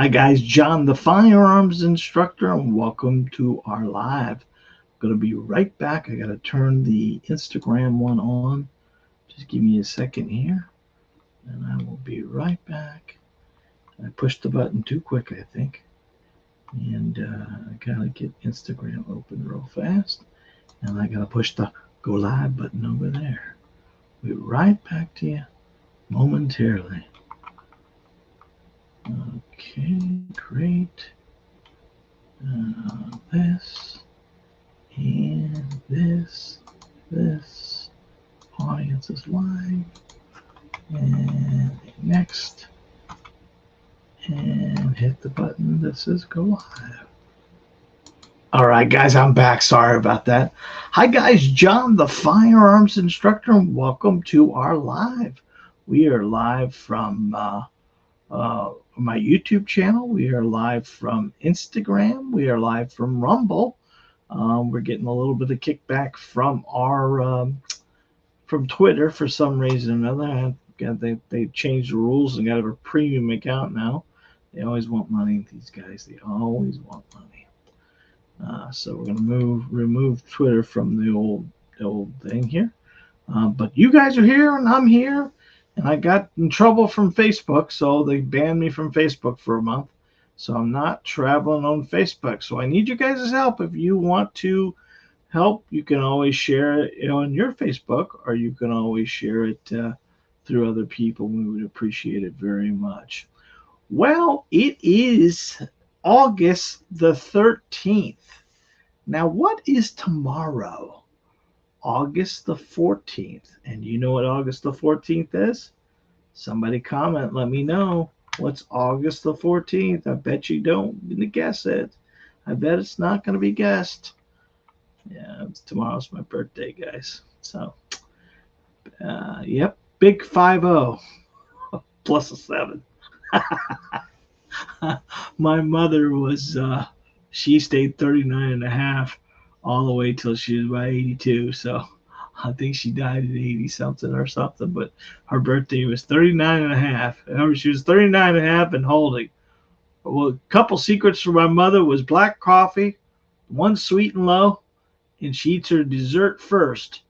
Hi guys, John the firearms instructor, and welcome to our live. I'm going to be right back. I got to turn the Instagram one on. Just give me a second here, and I will be right back. I pushed the button too quick, I think, and I got to get Instagram open real fast, and I got to push the go live button over there. We'll be right back to you momentarily. Okay, great. This and this audience is live, and next, and hit the button that says go live. All right, guys, I'm back. Sorry about that. Hi, guys, John the firearms instructor, and welcome to our live. We are live from my YouTube channel. We are live from Instagram. We are live from Rumble. We're getting a little bit of kickback from our from Twitter for some reason or another. They changed the rules and got a premium account now. They always want money. These guys, they always want money. So we're gonna remove Twitter from the old thing here. But you guys are here and I'm here, and I got in trouble from Facebook, so they banned me from Facebook for a month. So I'm not traveling on Facebook. So I need you guys' help. If you want to help, you can always share it on your Facebook, or you can always share it through other people. We would appreciate it very much. Well, it is August the 13th. Now, what is tomorrow? August the 14th. And you know what August the 14th is? Somebody comment, let me know. What's August the 14th? I bet you don't. I'm going to guess it. I bet it's not going to be guessed. Yeah, tomorrow's my birthday, guys. So, yep, big 5-0 plus a 7. My mother was, she stayed 39 and a half all the way till she was about 82. So I think she died at 80 something or something. But her birthday was 39 and a half. She was 39 and a half and holding. Well, a couple secrets for my mother was black coffee, one sweet and low, and she eats her dessert first.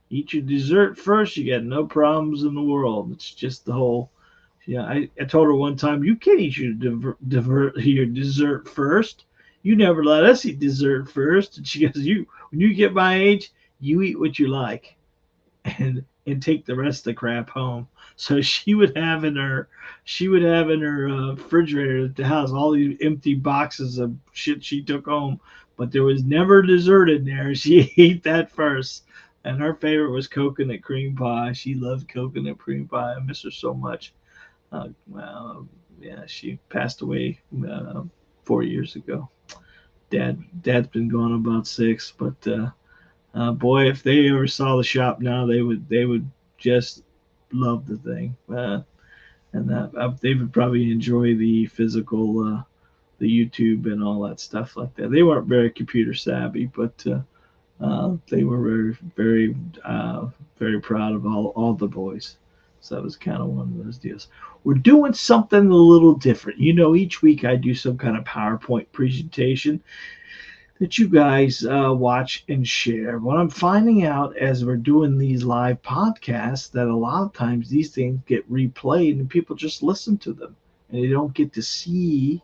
Eat your dessert first, you got no problems in the world. It's just the whole. Yeah, I told her one time, you can't eat your dessert first. You never let us eat dessert first. And she goes, when you get my age, you eat what you like, and take the rest of the crap home. So she would have in her refrigerator at the house all these empty boxes of shit she took home, but there was never dessert in there. She ate that first. And her favorite was coconut cream pie. She loved coconut cream pie. I miss her so much. Well, yeah, she passed away 4 years ago. Dad's been gone about 6, but boy, if they ever saw the shop now, they would just love the thing, and they would probably enjoy the physical, the YouTube and all that stuff like that. They weren't very computer savvy, but they were very proud of all the boys. So that was kind of one of those deals. We're doing something a little different. Each week I do some kind of PowerPoint presentation that you guys watch and share. What I'm finding out as we're doing these live podcasts, that a lot of times these things get replayed and people just listen to them, and they don't get to see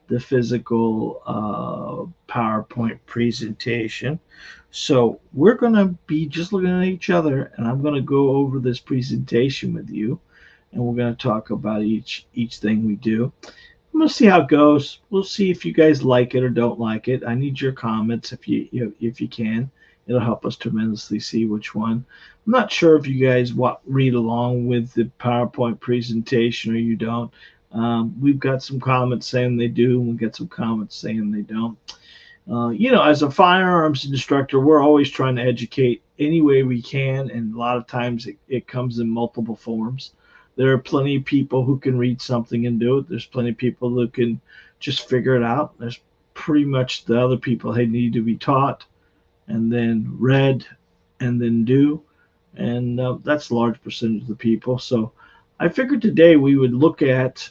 the physical PowerPoint presentation. So we're going to be just looking at each other, and I'm going to go over this presentation with you, and we're going to talk about each thing we do. I'm going to see how it goes. We'll see if you guys like it or don't like it. I need your comments if you can. It'll help us tremendously see which one. I'm not sure if you guys read along with the PowerPoint presentation or you don't. We've got some comments saying they do, and we've got some comments saying they don't. As a firearms instructor, we're always trying to educate any way we can, and a lot of times it comes in multiple forms. There are plenty of people who can read something and do it. There's plenty of people who can just figure it out. There's pretty much the other people they need to be taught and then read and then do. And that's a large percentage of the people. So I figured today we would look at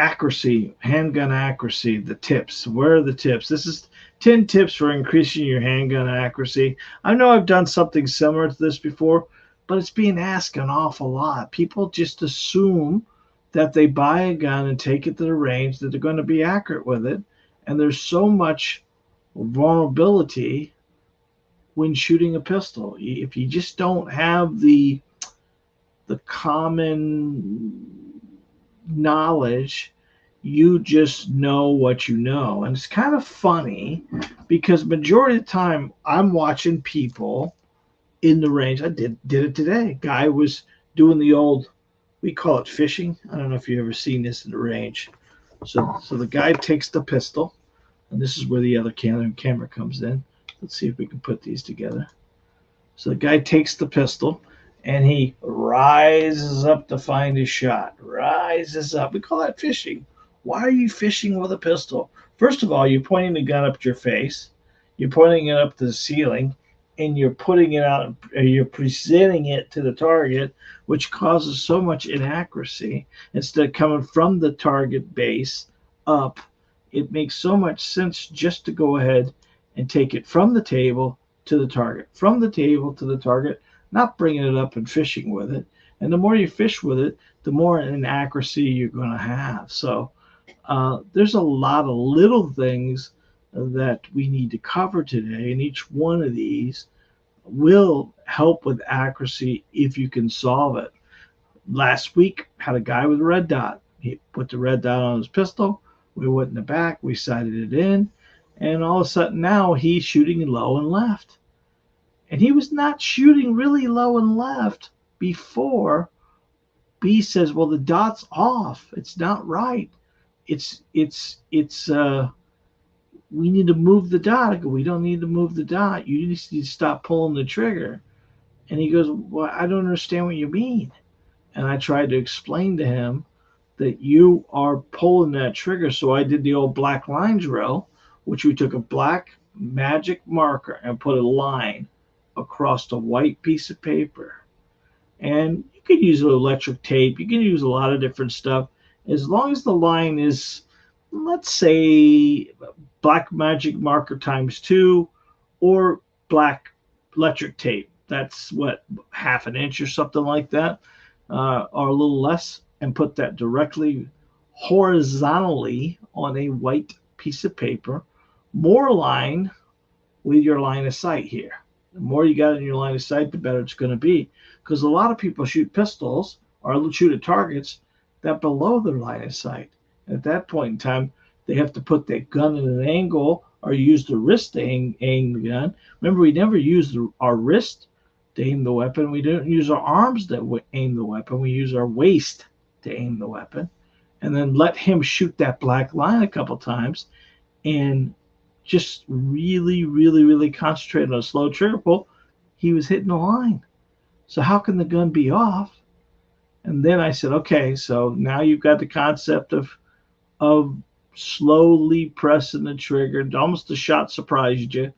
accuracy, handgun accuracy, the tips. Where are the tips? This is 10 tips for increasing your handgun accuracy. I know I've done something similar to this before, but it's being asked an awful lot. People just assume that they buy a gun and take it to the range, that they're going to be accurate with it. And there's so much vulnerability when shooting a pistol. If you just don't have the common knowledge, you just know what you know. And it's kind of funny because majority of the time I'm watching people in the range. I did it today. Guy was doing the old, we call it fishing. I don't know if you've ever seen this in the range. So the guy takes the pistol, and this is where the other camera comes in. Let's see if we can put these together. So the guy takes the pistol and he rises up to find his shot. Rises up. We call that fishing. Why are you fishing with a pistol? First of all, you're pointing the gun up at your face. You're pointing it up to the ceiling, and you're putting it out. You're presenting it to the target, which causes so much inaccuracy. Instead of coming from the target base up, it makes so much sense just to go ahead and take it from the table to the target, from the table to the target, not bringing it up and fishing with it. And the more you fish with it, the more inaccuracy you're going to have. So there's a lot of little things that we need to cover today, and each one of these will help with accuracy if you can solve it. Last week, had a guy with a red dot. He put the red dot on his pistol. We went in the back, we sighted it in, and all of a sudden now he's shooting low and left. And he was not shooting really low and left before B says, well, the dot's off. It's not right. We need to move the dot. I go, we don't need to move the dot. You need to stop pulling the trigger. And he goes, well, I don't understand what you mean. And I tried to explain to him that you are pulling that trigger. So I did the old black line drill, which we took a black magic marker and put a line across a white piece of paper. And you can use electric tape. You can use a lot of different stuff. As long as the line is, let's say, black magic marker ×2 or black electric tape. That's what, half an inch or something like that, or a little less, and put that directly horizontally on a white piece of paper. More line with your line of sight here. The more you got in your line of sight, the better it's going to be. Because a lot of people shoot pistols or shoot at targets that below their line of sight. And at that point in time, they have to put that gun at an angle or use the wrist to aim the gun. Remember, we never use our wrist to aim the weapon. We don't use our arms to aim the weapon. We use our waist to aim the weapon. And then let him shoot that black line a couple times and just really, really, really concentrate on a slow trigger pull. He was hitting the line. So how can the gun be off? And then I said, okay, so now you've got the concept of slowly pressing the trigger. Almost the shot surprised you.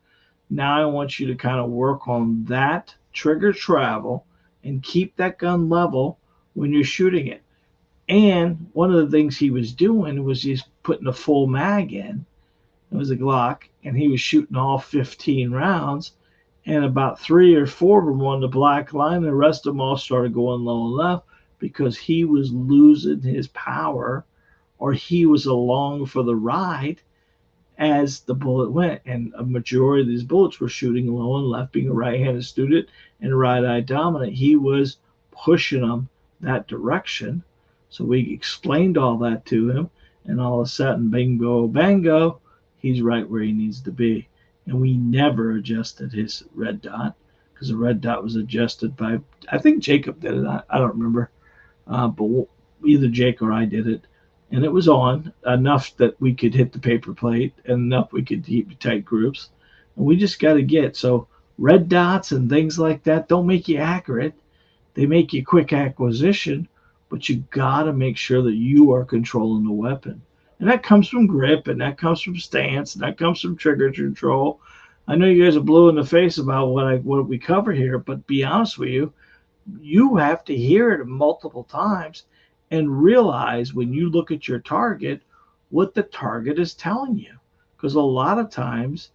Now I want you to kind of work on that trigger travel and keep that gun level when you're shooting it. And one of the things he was doing was he's putting a full mag in. It was a Glock, and he was shooting all 15 rounds, and about 3 or 4 of them were on the black line. The rest of them all started going low and left because he was losing his power, or he was along for the ride as the bullet went. And a majority of these bullets were shooting low and left, being a right-handed student and right-eye dominant. He was pushing them that direction. So we explained all that to him, and all of a sudden, bingo, bango, he's right where he needs to be. And we never adjusted his red dot because the red dot was adjusted by, I think Jacob did it. I don't remember. But either Jake or I did it. And it was on enough that we could hit the paper plate and enough we could keep tight groups. And we just got to get. So red dots and things like that don't make you accurate. They make you quick acquisition. But you got to make sure that you are controlling the weapon. And that comes from grip, and that comes from stance, and that comes from trigger control. I know you guys are blue in the face about what we cover here, but be honest with you, you have to hear it multiple times, and realize when you look at your target what the target is telling you. Because a lot of times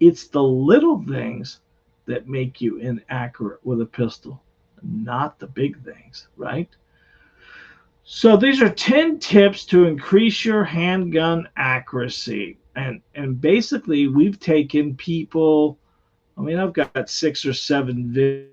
it's the little things that make you inaccurate with a pistol, not the big things, right? So these are 10 tips to increase your handgun accuracy. And basically we've taken people, I mean, I've got 6 or 7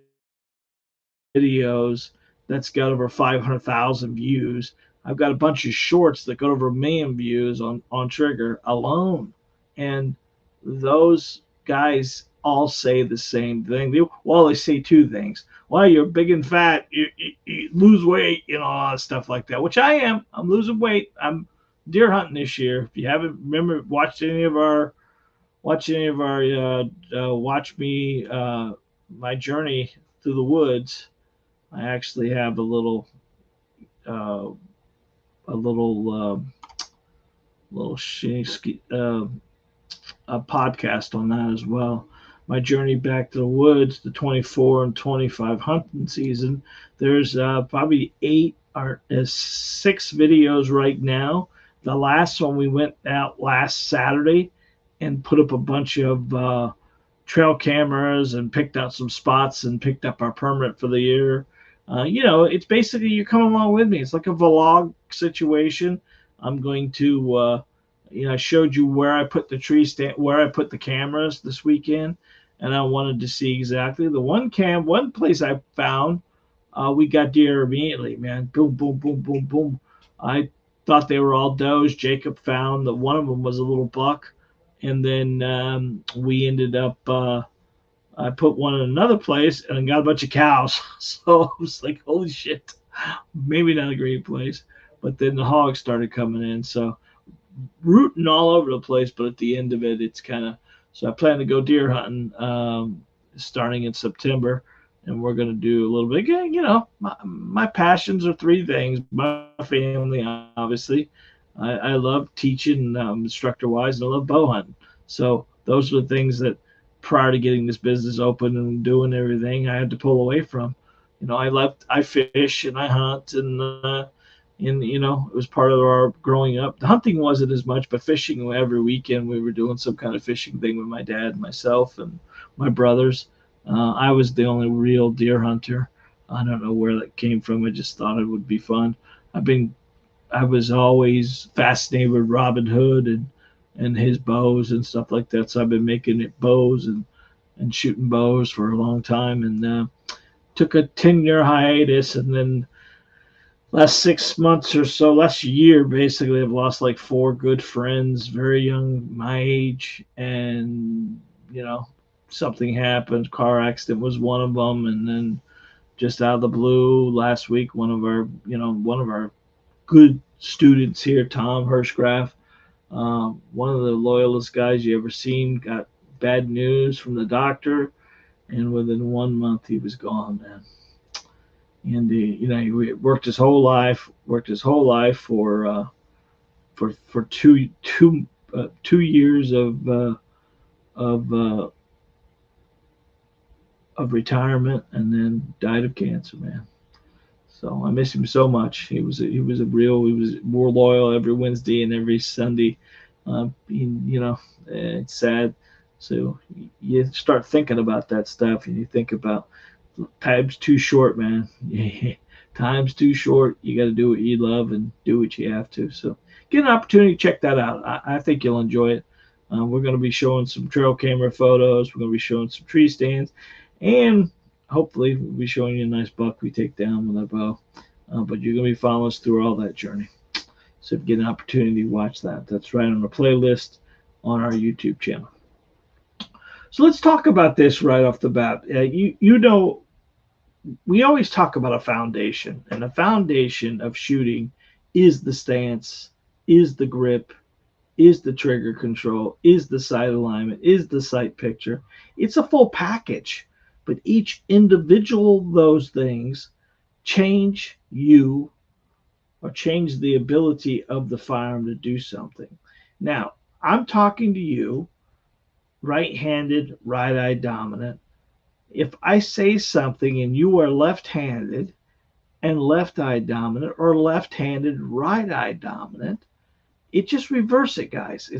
videos that's got over 500,000 views. I've got a bunch of shorts that got over 1 million views on Trigger alone. And those guys all say the same thing. They say 2 things. Well, you're big and fat, you lose weight, all that stuff like that, which I am. I'm losing weight. I'm deer hunting this year. If you haven't watched any of our watch me my journey through the woods, I actually have uh, a little a podcast on that as well. My journey back to the woods, the 24 and 25 hunting season. There's probably 6 videos right now. The last one we went out last Saturday and put up a bunch of trail cameras and picked out some spots and picked up our permit for the year. It's basically you come along with me. It's like a vlog situation. I'm going to I showed you where I put the tree stand, where I put the cameras this weekend, and I wanted to see exactly the one place I found. We got deer immediately, man. Boom, boom, boom, boom, boom. I thought they were all does. Jacob found that one of them was a little buck, and then we ended up. I put one in another place and got a bunch of cows. So I was like, holy shit, maybe not a great place. But then the hogs started coming in. So rooting all over the place, but at the end of it, it's kind of. So I plan to go deer hunting starting in September, and we're going to do a little bit. My passions are 3 things. My family, obviously. I love teaching instructor wise, and I love bow hunting. So those are the things that prior to getting this business open and doing everything, I had to pull away from. I fish and I hunt and it was part of our growing up. The hunting wasn't as much, but fishing every weekend we were doing some kind of fishing thing with my dad and myself and my brothers. I was the only real deer hunter. I don't know where that came from. I just thought it would be fun. I was always fascinated with Robin Hood and his bows and stuff like that. So I've been making it bows and shooting bows for a long time, and took a 10-year hiatus, and then last 6 months or so, last year basically, I've lost like 4 good friends, very young, my age, and something happened. Car accident was one of them, and then just out of the blue last week, one of our good students here, Tom Hirschgraf, one of the loyalist guys you ever seen, got bad news from the doctor, and within 1 month he was gone, man. And he worked his whole life for 2 years of retirement, and then died of cancer, man. So I miss him so much. He was more loyal every Wednesday and every Sunday. It's sad. So you start thinking about that stuff, and you think about time's too short, man. Time's too short. You got to do what you love and do what you have to. So get an opportunity to check that out. I think you'll enjoy it. We're going to be showing some trail camera photos. We're going to be showing some tree stands, and hopefully we'll be showing you a nice buck we take down with a bow. But you're going to be following us through all that journey. So if you get an opportunity to watch that, that's right on the playlist on our YouTube channel. So let's talk about this right off the bat. We always talk about a foundation, and a foundation of shooting is the stance, is the grip, is the trigger control, is the sight alignment, is the sight picture. It's a full package, but each individual of those things change you or change the ability of the firearm to do something. Now, I'm talking to you, right-handed, right-eye dominant. If I say something and you are left-handed and left eye dominant, or left-handed right eye dominant. It just reverse it, guys.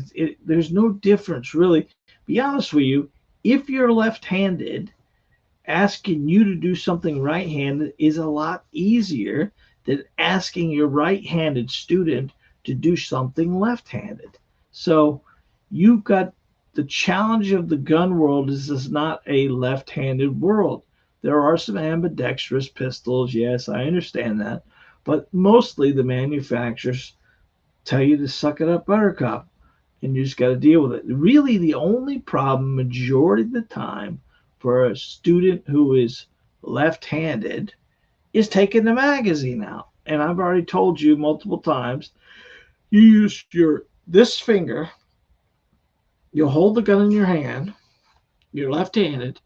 There's no difference really. Be honest with you, if you're left-handed, asking you to do something right-handed is a lot easier than asking your right-handed student to do something left-handed. So you've got the challenge of the gun world is not a left-handed world. There are some ambidextrous pistols, yes, I understand that, but mostly the manufacturers tell you to suck it up, buttercup, and you just got to deal with it. Really, the only problem, majority of the time, for a student who is left-handed, is taking the magazine out. And I've already told you multiple times, you use your this finger, you'll hold the gun in your hand, you're left-handed,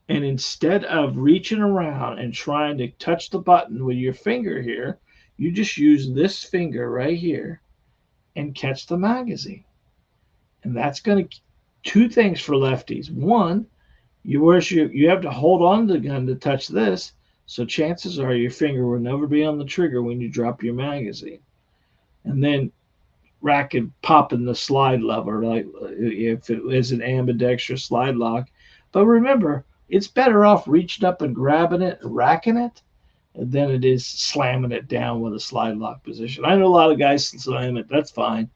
and instead of reaching around and trying to touch the button with your finger here, you just use this finger right here and catch the magazine. And that's going to two things for lefties. One, you have to hold on to the gun to touch this, so chances are your finger will never be on the trigger when you drop your magazine. And then racket popping the slide lever, like if it is an ambidextrous slide lock. But remember, it's better off reaching up and grabbing it and racking it than it is slamming it down with a slide lock position. I know a lot of guys slam it, that's fine.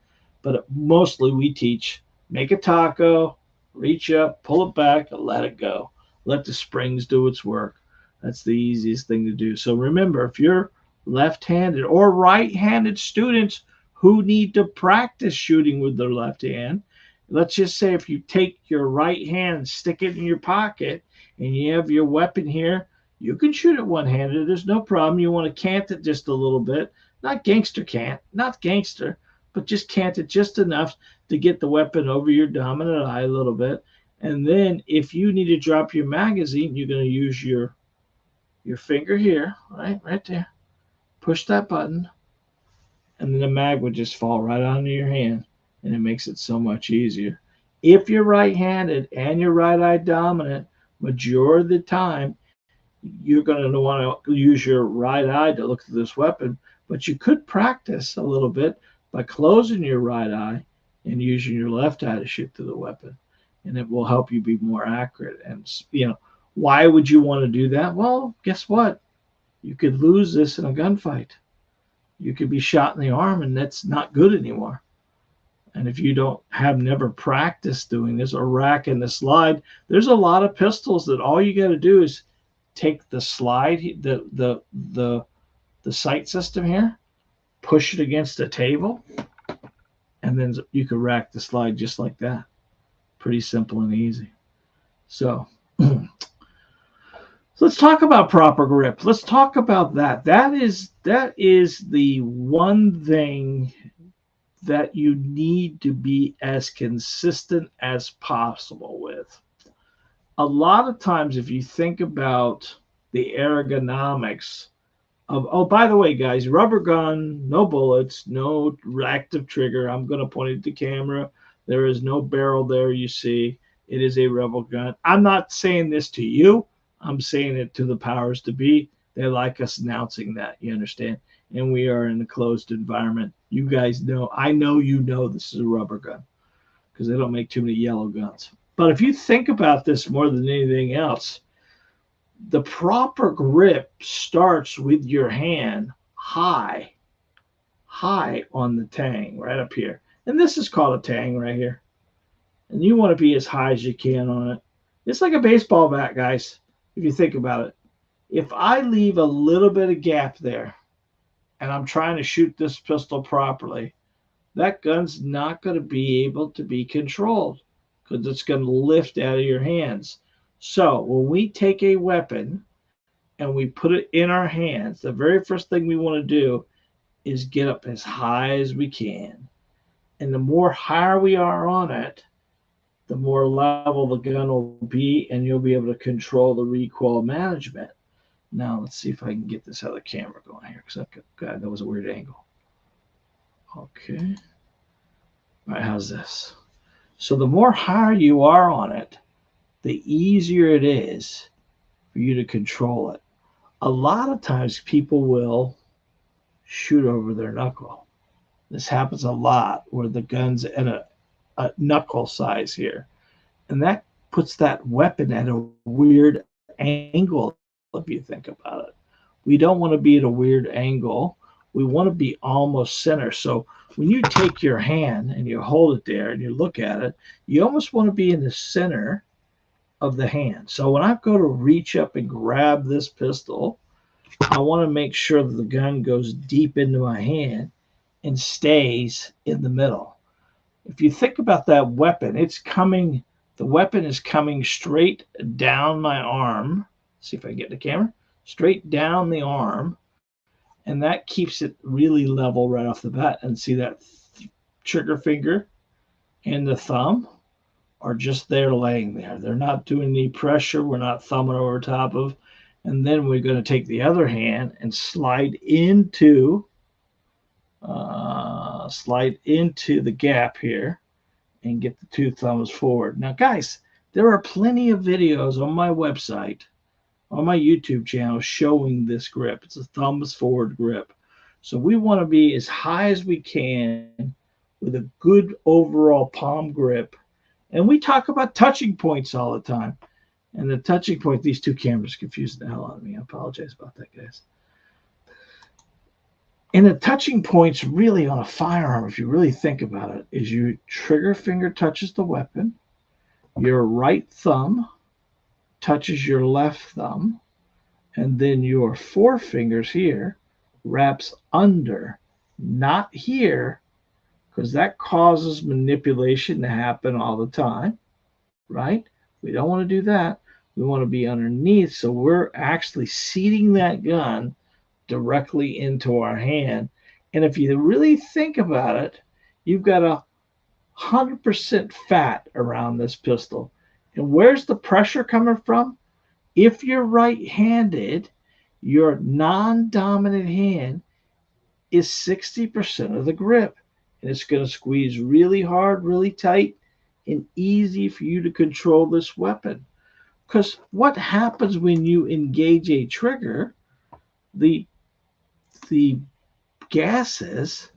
But mostly we teach make a taco, reach up, pull it back, and let it go. Let the springs do its work. That's the easiest thing to do. So remember, if you're left-handed or right-handed students who need to practice shooting with their left hand, let's just say if you take your right hand, stick it in your pocket, and you have your weapon here, you can shoot it one-handed. There's no problem. You want to cant it just a little bit. Not gangster cant, not gangster, but just cant it just enough to get the weapon over your dominant eye a little bit. And then if you need to drop your magazine, you're going to use your finger here, right there. Push that button, and then the mag would just fall right onto your hand, and it makes it so much easier. If you're right-handed and you're right eye dominant, majority of the time, you're going to want to use your right eye to look at this weapon, but you could practice a little bit by closing your right eye and using your left eye to shoot through the weapon, and it will help you be more accurate. And why would you want to do that? Well, guess what? You could lose this in a gunfight. You could be shot in the arm, and that's not good anymore. And if you never practiced doing this or racking the slide, there's a lot of pistols that all you got to do is take the slide, the sight system here, push it against the table, and then you can rack the slide just like that. Pretty simple and easy. So let's talk about proper grip. Let's talk about that. That is the one thing that you need to be as consistent as possible with. A lot of times, if you think about the ergonomics of, oh, by the way, guys, rubber gun, no bullets, no active trigger. I'm going to point it to camera. There is no barrel there, you see. It is a rebel gun. I'm not saying this to you. I'm saying it to the powers to be. They like us announcing that, you understand? And we are in a closed environment. You guys know, I know you know this is a rubber gun because they don't make too many yellow guns. But if you think about this more than anything else, the proper grip starts with your hand high on the tang right up here. And this is called a tang right here. And you want to be as high as you can on it. It's like a baseball bat, guys, if you think about it. If I leave a little bit of gap there and I'm trying to shoot this pistol properly, that gun's not going to be able to be controlled because it's going to lift out of your hands. So when we take a weapon and we put it in our hands, the very first thing we want to do is get up as high as we can. And the more higher we are on it, the more level the gun will be, and you'll be able to control the recoil management. Now, let's see if I can get this other camera going here, because God, that was a weird angle. Okay. All right, how's this? So the more higher you are on it, the easier it is for you to control it. A lot of times people will shoot over their knuckle. This happens a lot where the gun's at a knuckle size here. And that puts that weapon at a weird angle if you think about it. We don't want to be at a weird angle. We want to be almost center. So when you take your hand and you hold it there and you look at it, you almost want to be in the center of the hand. So when I go to reach up and grab this pistol, I want to make sure that the gun goes deep into my hand and stays in the middle. If you think about that weapon, the weapon is coming straight down my arm. See if I can get the camera. Straight down the arm. And that keeps it really level right off the bat. And see that trigger finger and the thumb are just there laying there. They're not doing any pressure. We're not thumbing over top of. And then we're going to take the other hand and slide into the gap here and get the two thumbs forward. Now, guys, there are plenty of videos on my website, on my YouTube channel, showing this grip. It's a thumbs forward grip. So we want to be as high as we can with a good overall palm grip. And we talk about touching points all the time. And the touching point, these two cameras confused the hell out of me. I apologize about that, guys. And the touching points really on a firearm, if you really think about it, is your trigger finger touches the weapon, your right thumb touches your left thumb, and then your forefingers here wraps under, not here, because that causes manipulation to happen all the time, right? We don't want to do that. We want to be underneath, so we're actually seating that gun directly into our hand. And if you really think about it, you've got 100% fat around this pistol. And where's the pressure coming from? If you're right-handed, your non-dominant hand is 60% of the grip. And it's going to squeeze really hard, really tight, and easy for you to control this weapon. Because what happens when you engage a trigger, the gases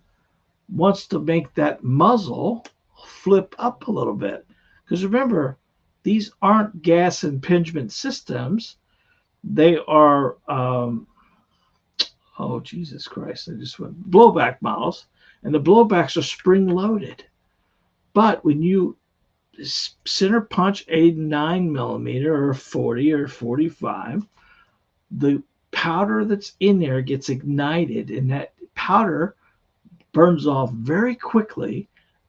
wants to make that muzzle flip up a little bit. Because remember, these aren't gas impingement systems. They are, oh, Jesus Christ, I just went blowback models. And the blowbacks are spring loaded. But when you center punch a 9mm or a 40 or 45, the powder that's in there gets ignited, and that powder burns off very quickly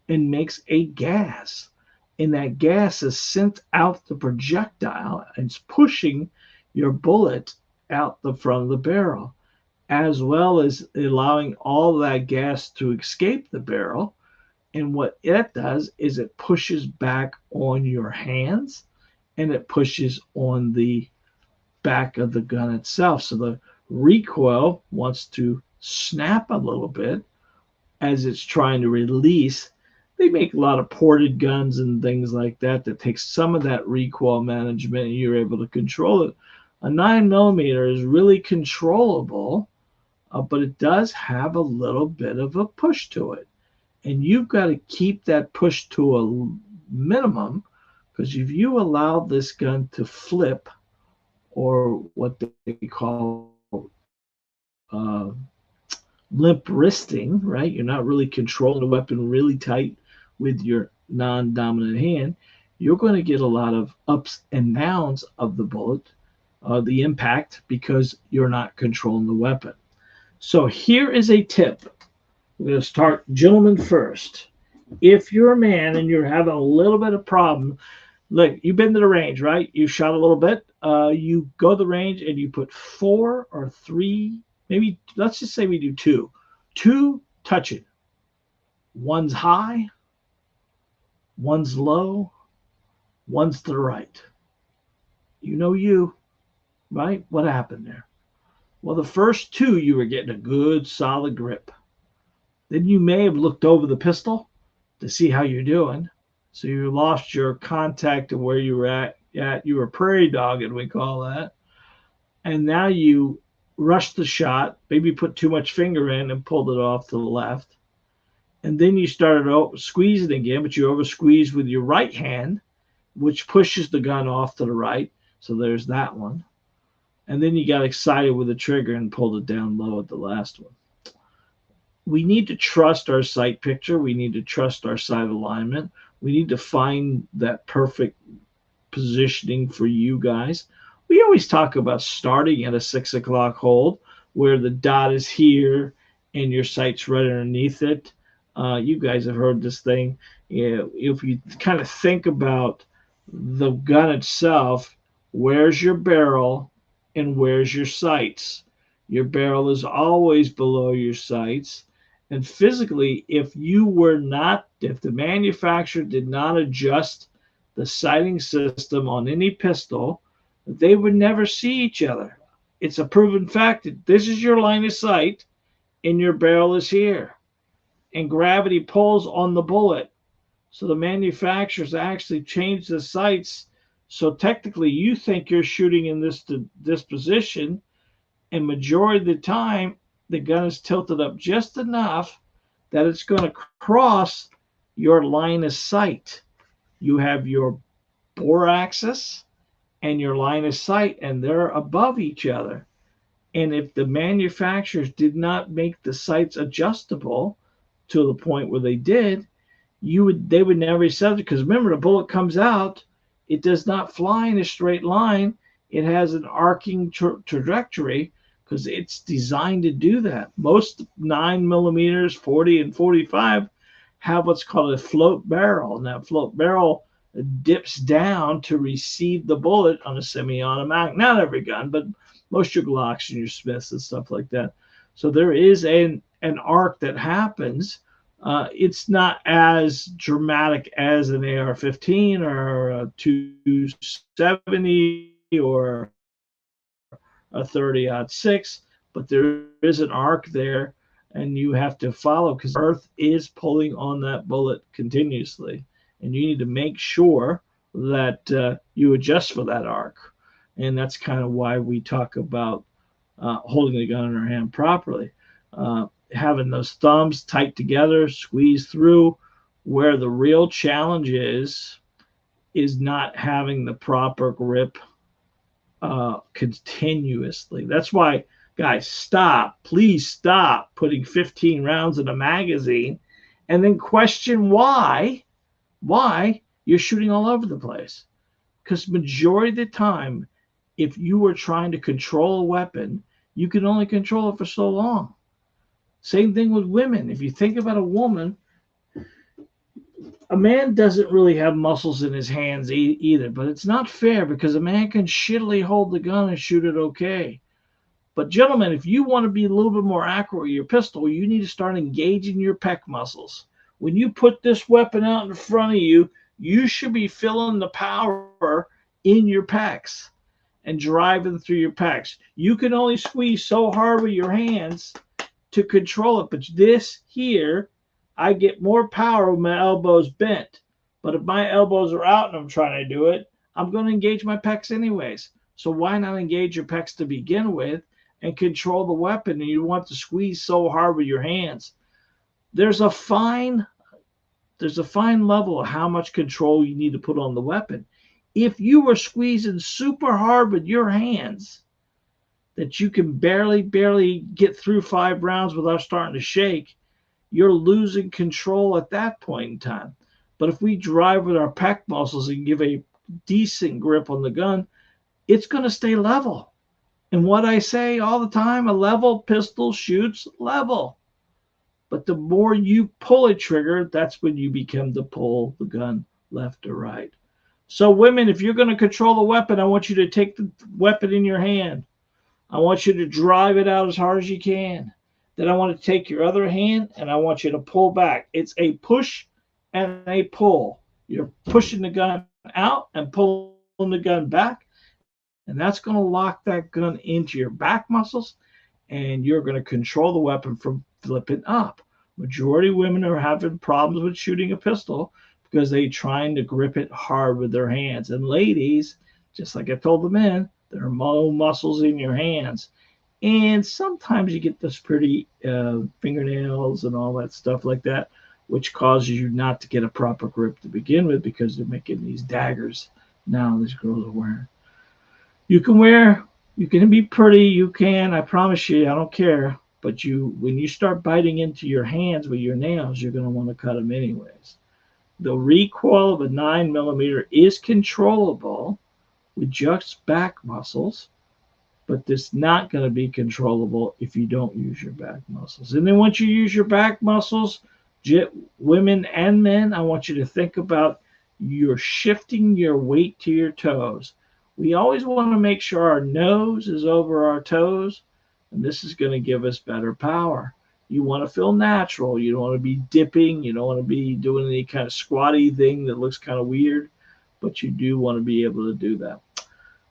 and makes a gas. And that gas is sent out the projectile and it's pushing your bullet out the front of the barrel, as well as allowing all that gas to escape the barrel. And what it does is it pushes back on your hands and it pushes on the back of the gun itself. So the recoil wants to snap a little bit as it's trying to release. They make a lot of ported guns and things like that that takes some of that recoil management and you're able to control it. A 9mm is really controllable, but it does have a little bit of a push to it. And you've got to keep that push to a minimum, because if you allow this gun to flip, or what they call limp wristing, right? You're not really controlling the weapon really tight with your non-dominant hand. You're going to get a lot of ups and downs of the bullet, the impact, because you're not controlling the weapon. So here is a tip. We're going to start gentlemen first. If you're a man and you're having a little bit of problem, look, you've been to the range, right? You shot a little bit. You go to the range and you put 4 or 3, maybe, let's just say we do 2. 2 touching. One's high, one's low, one's to the right. You know you, right? What happened there? Well, the first 2, you were getting a good solid grip. Then you may have looked over the pistol to see how you're doing. So you lost your contact of where you were at. You were prairie dogging, we call that. and now you rushed the shot, maybe put too much finger in and pulled it off to the left. And then you started squeezing again, but you over squeeze with your right hand, which pushes the gun off to the right. So there's that one. And then you got excited with the trigger and pulled it down low at the last one. We need to trust our sight picture. We need to trust our sight alignment. We need to find that perfect positioning for you guys. We always talk about starting at a 6 o'clock hold where the dot is here and your sight's right underneath it. You guys have heard this thing. If you kind of think about the gun itself, where's your barrel and where's your sights? Your barrel is always below your sights. And physically, if the manufacturer did not adjust the sighting system on any pistol, they would never see each other. It's a proven fact that this is your line of sight and your barrel is here. And gravity pulls on the bullet. So the manufacturers actually change the sights. So technically, you think you're shooting in this position, and majority of the time, the gun is tilted up just enough that it's going to cross your line of sight. You have your bore axis and your line of sight, and they're above each other. And if the manufacturers did not make the sights adjustable to the point where they did, they would never accept it. Because remember, the bullet comes out, it does not fly in a straight line. It has an arcing trajectory because it's designed to do that. Most 9mm, 40 and 45 have what's called a float barrel. And that float barrel dips down to receive the bullet on a semi-automatic. Not every gun, but most of your Glocks and your Smiths and stuff like that. So there is an arc that happens. It's not as dramatic as an AR-15 or a 270 or a 30-06, but there is an arc there, and you have to follow because Earth is pulling on that bullet continuously, and you need to make sure that you adjust for that arc. And that's kind of why we talk about holding the gun in our hand properly. Having those thumbs tight together, squeeze through. Where the real challenge is not having the proper grip continuously. That's why, guys, please stop putting 15 rounds in a magazine and then question why you're shooting all over the place. Because majority of the time, if you were trying to control a weapon, you can only control it for so long. Same thing with women. If you think about a woman, a man doesn't really have muscles in his hands either, but it's not fair because a man can shittily hold the gun and shoot it okay. But gentlemen, if you want to be a little bit more accurate with your pistol, you need to start engaging your pec muscles. When you put this weapon out in front of you, you should be feeling the power in your pecs and driving through your pecs. You can only squeeze so hard with your hands to control it, but this here, I get more power with my elbows bent. But if my elbows are out and I'm trying to do it, I'm going to engage my pecs anyways. So why not engage your pecs to begin with and control the weapon? And you want to squeeze so hard with your hands. There's a fine level of how much control you need to put on the weapon. If you were squeezing super hard with your hands that you can barely get through 5 rounds without starting to shake, you're losing control at that point in time. But if we drive with our pec muscles and give a decent grip on the gun, it's going to stay level. And what I say all the time, a level pistol shoots level. But the more you pull a trigger, that's when you become to pull the gun left or right. So women, if you're going to control the weapon, I want you to take the weapon in your hand. I want you to drive it out as hard as you can. Then I want to take your other hand and I want you to pull back. It's a push and a pull. You're pushing the gun out and pulling the gun back. And that's going to lock that gun into your back muscles. And you're going to control the weapon from flipping up. Majority of women are having problems with shooting a pistol because they're trying to grip it hard with their hands. And ladies, just like I told the men, There are more muscles in your hands. And sometimes you get those pretty fingernails and all that stuff like that, which causes you not to get a proper grip to begin with because they're making these daggers now these girls are wearing. You can be pretty, you can, I promise you, I don't care. But when you start biting into your hands with your nails, you're going to want to cut them anyways. The recoil of a 9mm is controllable with just back muscles, but it's not going to be controllable if you don't use your back muscles. And then once you use your back muscles, women and men, I want you to think about you're shifting your weight to your toes. We always want to make sure our nose is over our toes, and this is going to give us better power. You want to feel natural. You don't want to be dipping. You don't want to be doing any kind of squatty thing that looks kind of weird, but you do want to be able to do that.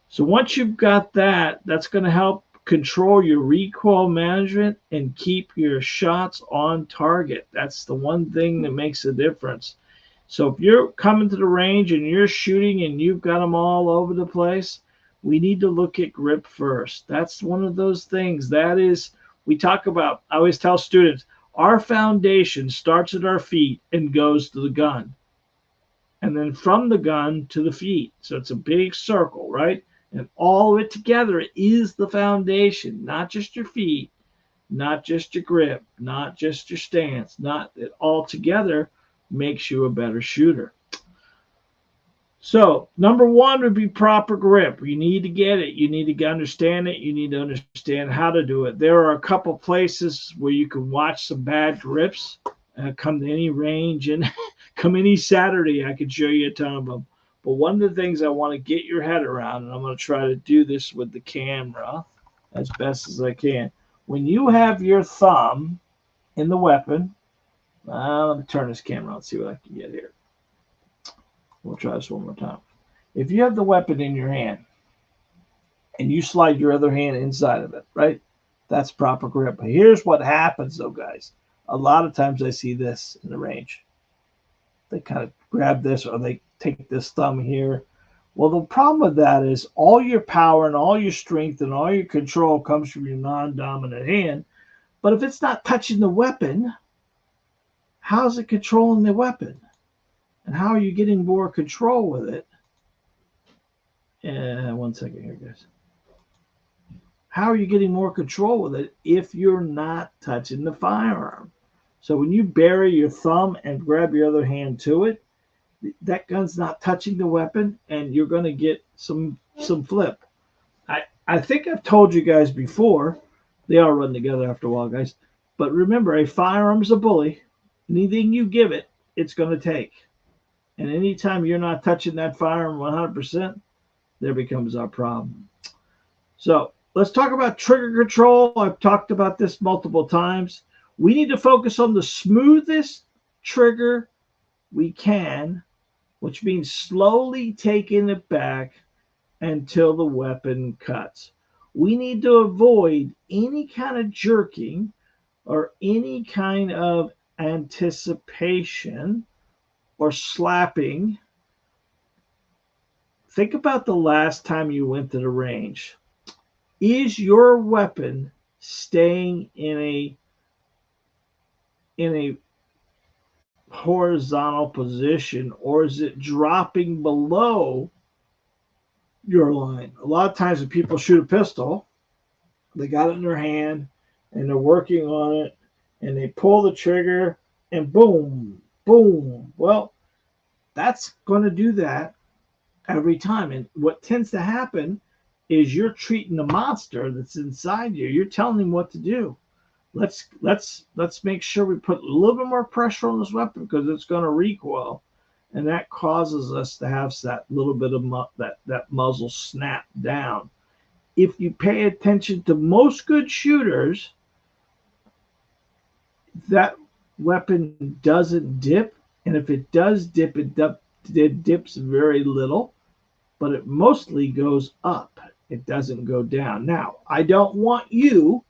So once you've got that, that's going to help control your recoil management and keep your shots on target. That's the one thing that makes a difference. So if you're coming to the range and you're shooting and you've got them all over the place, we need to look at grip first. That's one of those things. That is, we talk about, I always tell students, our foundation starts at our feet and goes to the gun. And then from the gun to the feet. So it's a big circle, right? And all of it together is the foundation, not just your feet, not just your grip, not just your stance, not it all together makes you a better shooter. So number one would be proper grip. You need to get it. You need to understand it. You need to understand how to do it. There are a couple places where you can watch some bad grips. Come to any range and come any Saturday, I can show you a ton of them. But one of the things I want to get your head around, and I'm going to try to do this with the camera as best as I can. When you have your thumb in the weapon, let me turn this camera on and see what I can get here. We'll try this one more time. If you have the weapon in your hand and you slide your other hand inside of it, right? That's proper grip. But here's what happens though, guys. A lot of times I see this in the range. They kind of grab this or they take this thumb here. Well, the problem with that is all your power and all your strength and all your control comes from your non-dominant hand. But if it's not touching the weapon, how's it controlling the weapon? And how are you getting more control with it? One second here, guys. How are you getting more control with it if you're not touching the firearm? So when you bury your thumb and grab your other hand to it, that gun's not touching the weapon, and you're going to get some flip. I think I've told you guys before, they all run together after a while, guys. But remember, a firearm's a bully. Anything you give it, it's going to take. And anytime you're not touching that firearm 100%, there becomes our problem. So let's talk about trigger control. I've talked about this multiple times. We need to focus on the smoothest trigger we can, which means slowly taking it back until the weapon cuts. We need to avoid any kind of jerking or any kind of anticipation or slapping. Think about the last time you went to the range. Is your weapon staying in a horizontal position, or is it dropping below your line? A lot of times when people shoot a pistol, they got it in their hand and they're working on it and they pull the trigger and boom, boom. Well, that's going to do that every time. And what tends to happen is you're treating the monster that's inside you. You're telling him what to do. Let's make sure we put a little bit more pressure on this weapon because it's going to recoil, and that causes us to have that little bit of that muzzle snap down. If you pay attention to most good shooters, that weapon doesn't dip, and if it does dip, it dips very little, but it mostly goes up. It doesn't go down. Now, I don't want you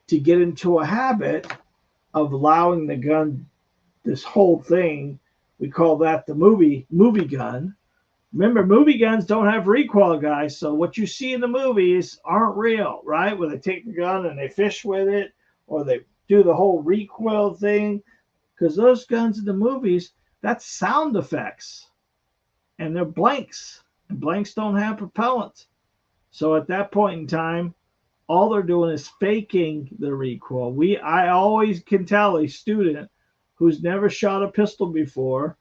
to get into a habit of allowing the gun, this whole thing, we call that the movie gun, Remember, movie guns don't have recoil, guys. So what you see in the movies aren't real, right? Where they take the gun and they fish with it, or they do the whole recoil thing. Because those guns in the movies, that's sound effects, and they're blanks, and blanks don't have propellant. So at that point in time, all they're doing is faking the recoil. I always can tell a student who's never shot a pistol before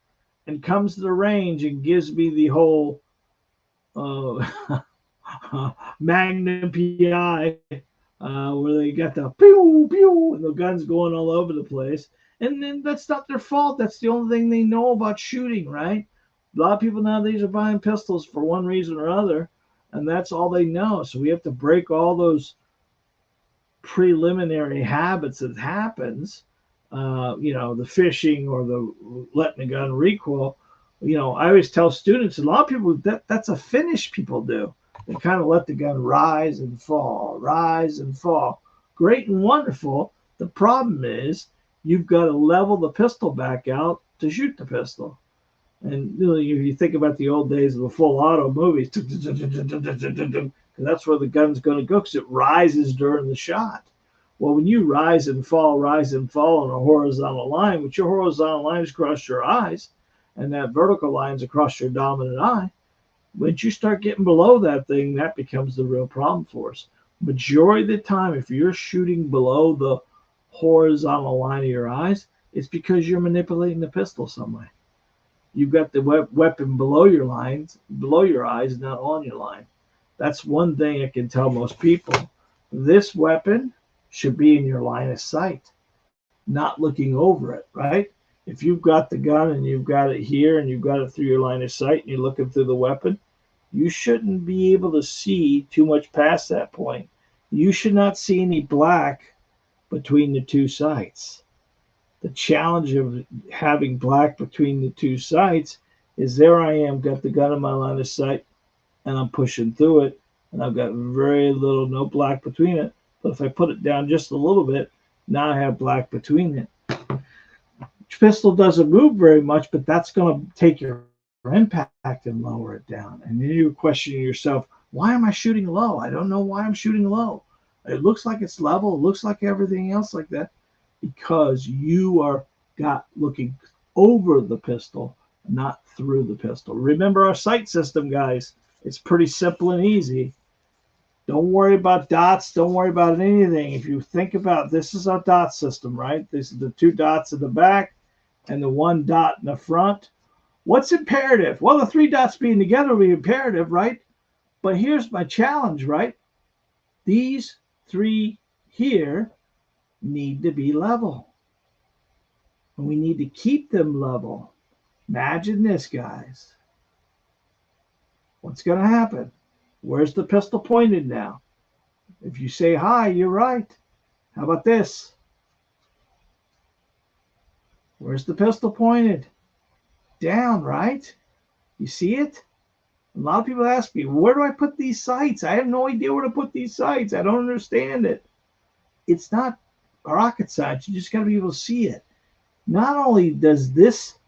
and comes to the range and gives me the whole uh, Magnum PI, where they got the pew pew and the guns going all over the place. And then that's not their fault. That's the only thing they know about shooting, right? A lot of people nowadays are buying pistols for one reason or other, and that's all they know. So we have to break all those preliminary habits that happens. The fishing or the letting the gun recoil. I always tell students, a lot of people that's a finish people do. They kind of let the gun rise and fall, rise and fall. Great and wonderful. The problem is you've got to level the pistol back out to shoot the pistol. And you think about the old days of the full auto movies, that's where the gun's going to go because it rises during the shot. Well, when you rise and fall on a horizontal line, which your horizontal line is across your eyes, and that vertical line's across your dominant eye, once you start getting below that thing, that becomes the real problem for us. Majority of the time, if you're shooting below the horizontal line of your eyes, it's because you're manipulating the pistol some way. You've got the weapon below your lines, below your eyes, not on your line. That's one thing I can tell most people. This weapon should be in your line of sight, not looking over it, right? If you've got the gun and you've got it here and you've got it through your line of sight and you're looking through the weapon, you shouldn't be able to see too much past that point. You should not see any black between the two sights. The challenge of having black between the two sights is there I am, got the gun in my line of sight, and I'm pushing through it, and I've got no black between it. But if I put it down just a little bit, now I have black between it. Pistol doesn't move very much, but that's going to take your impact and lower it down. And then you're questioning yourself, why am I shooting low? I don't know why I'm shooting low. It looks like it's level. It looks like everything else like that. Because you are looking over the pistol, not through the pistol. Remember our sight system, guys. It's pretty simple and easy. Don't worry about dots. Don't worry about anything. If you think about this is our dot system, right? This is the two dots in the back and the one dot in the front. What's imperative? Well, the three dots being together will be imperative, right? But here's my challenge, right? These three here need to be level. And we need to keep them level. Imagine this, guys. What's going to happen? Where's the pistol pointed now? If you say high, you're right. How about this? Where's the pistol pointed? Down, right? You see it? A lot of people ask me, where do I put these sights? I have no idea where to put these sights. I don't understand it. It's not rocket science. You just got to be able to see it. Not only does this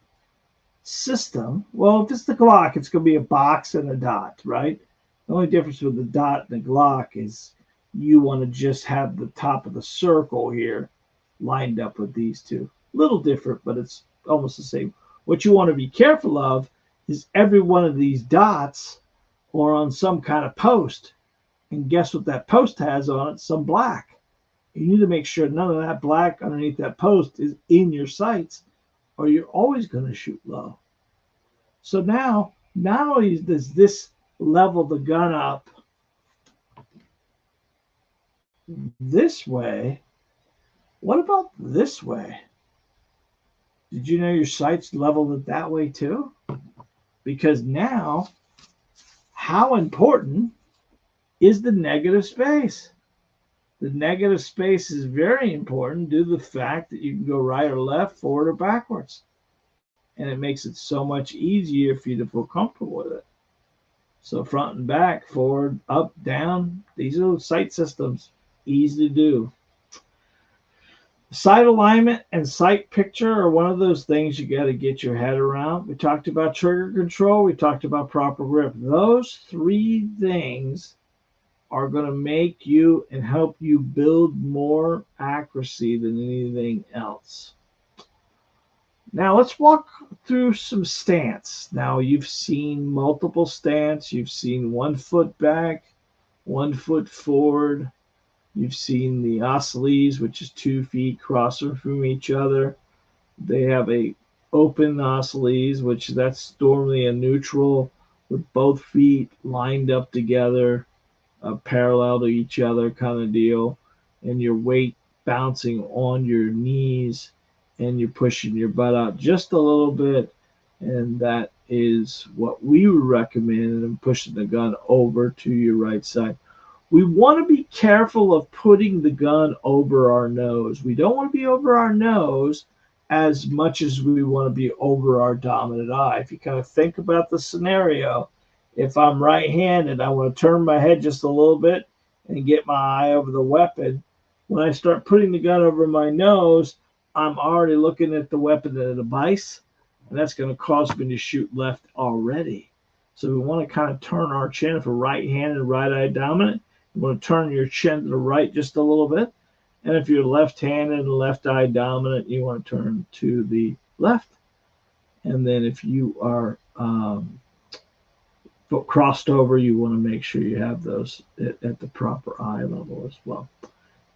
system, well, if it's the Glock, it's going to be a box and a dot, right? The only difference with the dot and the Glock is you want to just have the top of the circle here lined up with these two. A little different, but it's almost the same. What you want to be careful of is every one of these dots are on some kind of post. And guess what that post has on it? Some black. You need to make sure none of that black underneath that post is in your sights, or you're always going to shoot low. So now, not only does this level the gun up this way, what about this way? Did you know your sights leveled it that way too? Because now, how important is the negative space? The negative space is very important due to the fact that you can go right or left, forward or backwards. And it makes it so much easier for you to feel comfortable with it. So front and back, forward, up, down, these are sight systems, easy to do. Sight alignment and sight picture are one of those things you got to get your head around. We talked about trigger control. We talked about proper grip. Those three things are going to make you and help you build more accuracy than anything else. Now let's walk through some stance. Now you've seen multiple stance. You've seen 1 foot back, 1 foot forward. You've seen the oscilles, which is 2 feet crosser from each other. They have a open oscilles, which that's normally a neutral with both feet lined up together, parallel to each other kind of deal, and your weight bouncing on your knees, and you're pushing your butt out just a little bit, and that is what we would recommend, and pushing the gun over to your right side. We want to be careful of putting the gun over our nose. We don't want to be over our nose as much as we want to be over our dominant eye. If you kind of think about the scenario, if I'm right-handed, I want to turn my head just a little bit and get my eye over the weapon. When I start putting the gun over my nose, I'm already looking at the weapon at a device, and that's going to cause me to shoot left already. So we want to kind of turn our chin. If we're right-handed, right-eye dominant, you want to turn your chin to the right just a little bit. And if you're left-handed and left-eye dominant, you want to turn to the left. And then if you are crossed over, you want to make sure you have those at the proper eye level as well.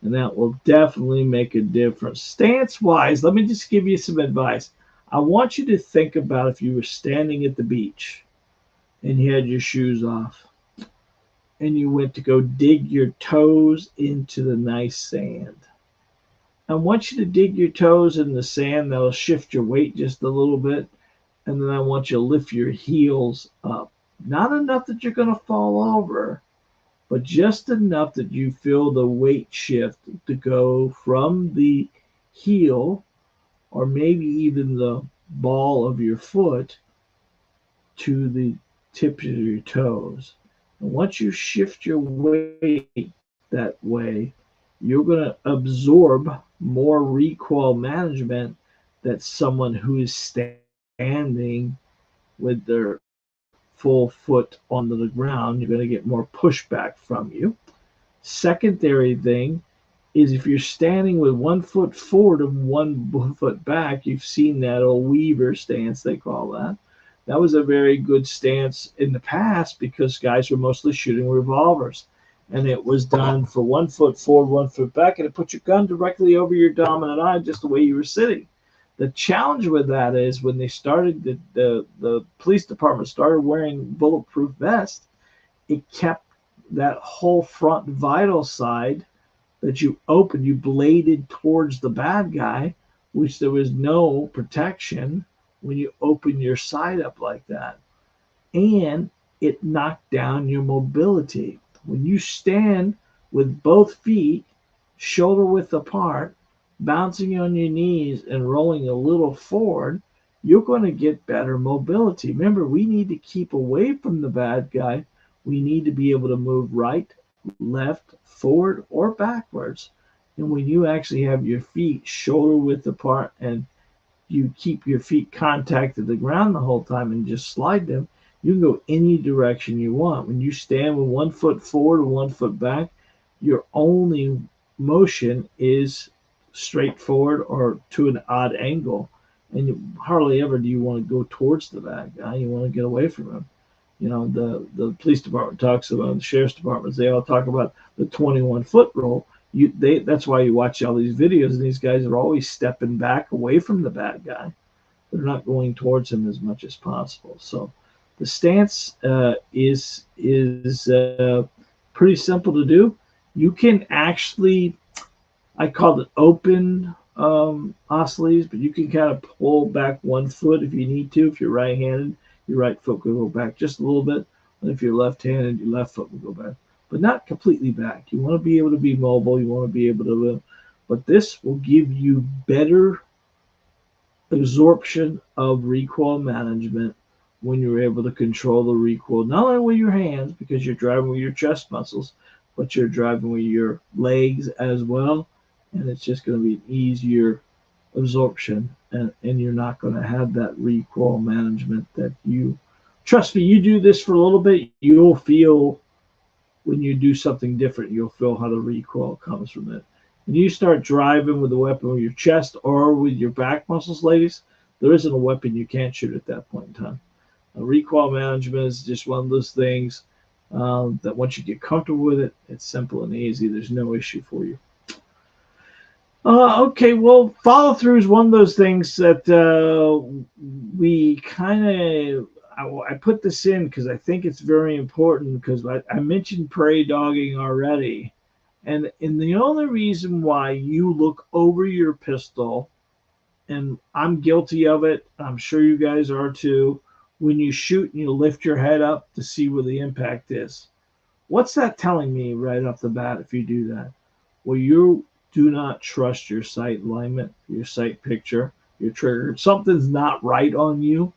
And that will definitely make a difference. Stance-wise, let me just give you some advice. I want you to think about if you were standing at the beach and you had your shoes off and you went to go dig your toes into the nice sand. I want you to dig your toes in the sand. That'll shift your weight just a little bit. And then I want you to lift your heels up. Not enough that you're going to fall over, but just enough that you feel the weight shift to go from the heel or maybe even the ball of your foot to the tips of your toes. And once you shift your weight that way, you're going to absorb more recoil management than someone who is standing with their full foot onto the ground. You're going to get more pushback from you. Secondary thing is if you're standing with 1 foot forward and 1 foot back, you've seen that old Weaver stance, they call that. That was a very good stance in the past because guys were mostly shooting revolvers. And it was done for 1 foot forward, 1 foot back, and it put your gun directly over your dominant eye just the way you were sitting. The challenge with that is when they started, the police department started wearing bulletproof vests, it kept that whole front vital side that you opened, you bladed towards the bad guy, which there was no protection when you open your side up like that. And it knocked down your mobility. When you stand with both feet shoulder width apart, bouncing on your knees and rolling a little forward, you're going to get better mobility. Remember, we need to keep away from the bad guy. We need to be able to move right, left, forward, or backwards. And when you actually have your feet shoulder width apart and you keep your feet contact to the ground the whole time and just slide them, you can go any direction you want. When you stand with 1 foot forward or 1 foot back, your only motion is straight forward or to an odd angle. And you hardly ever do you want to go towards the bad guy. You want to get away from him. You know, the police department talks about, the sheriff's departments, they all talk about the 21-foot rule. That's why you watch all these videos, and these guys are always stepping back away from the bad guy. They're not going towards him as much as possible. So the stance is pretty simple to do. You can actually, I call it open oscilles, but you can kind of pull back 1 foot if you need to. If you're right-handed, your right foot will go back just a little bit. And if you're left-handed, your left foot will go back, but not completely back. You want to be able to be mobile. You want to be able to, but this will give you better absorption of recoil management when you're able to control the recoil, not only with your hands because you're driving with your chest muscles, but you're driving with your legs as well. and it's just going to be an easier absorption, and you're not going to have that recoil management that you trust me. You do this for a little bit, you'll feel when you do something different, you'll feel how the recoil comes from it. When you start driving with a weapon with your chest or with your back muscles, ladies, there isn't a weapon you can't shoot at that point in time. Recoil management is just one of those things that once you get comfortable with it, it's simple and easy. There's no issue for you. Okay, well, follow through is one of those things that we kind of. I put this in because I think it's very important because I mentioned prairie dogging already, and the only reason why you look over your pistol, and I'm guilty of it, I'm sure you guys are too, when you shoot and you lift your head up to see where the impact is. What's that telling me right off the bat if you do that? Well, you do not trust your sight alignment, your sight picture, your trigger. Something's not right on you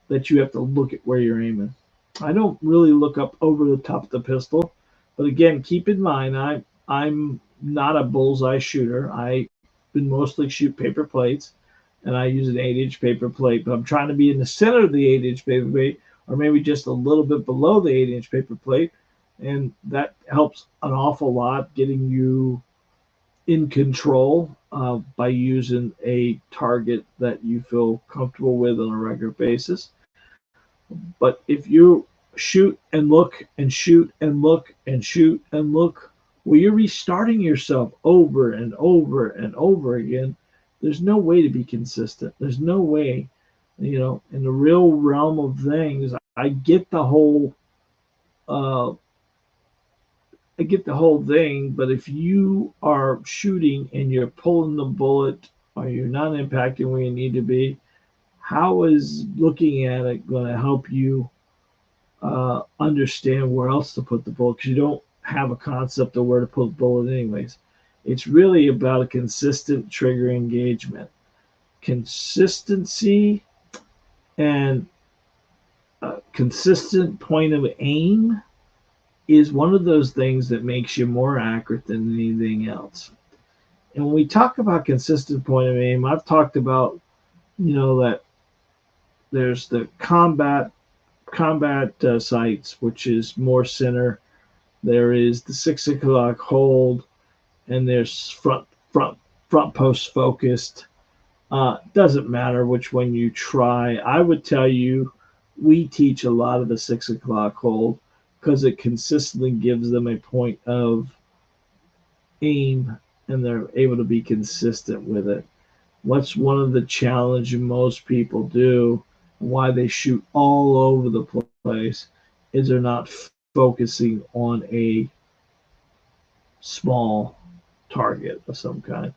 that you have to look at where you're aiming. I don't really look up over the top of the pistol, but again, keep in mind I'm not a bullseye shooter. I been mostly shoot paper plates, and I use an 8-inch paper plate, but I'm trying to be in the center of the 8-inch paper plate, or maybe just a little bit below the 8-inch paper plate, and that helps an awful lot getting you in control by using a target that you feel comfortable with on a regular basis. But if you shoot and look and shoot and look and shoot and look, well, you're restarting yourself over and over and over again. There's no way to be consistent. There's no way, in the real realm of things. I get the whole uh, thing, but if you are shooting and you're pulling the bullet or you're not impacting where you need to be, how is looking at it going to help you understand where else to put the bullet? Because you don't have a concept of where to put the bullet anyways. It's really about a consistent trigger engagement. Consistency and consistent point of aim is one of those things that makes you more accurate than anything else. And when we talk about consistent point of aim, I've talked about, that there's the combat sights, which is more center. There is the 6 o'clock hold, and there's front post focused. Doesn't matter which one you try. I would tell you, we teach a lot of the 6 o'clock hold because it consistently gives them a point of aim, and they're able to be consistent with it. What's one of the challenges most people do, why they shoot all over the place, is they're not focusing on a small target of some kind.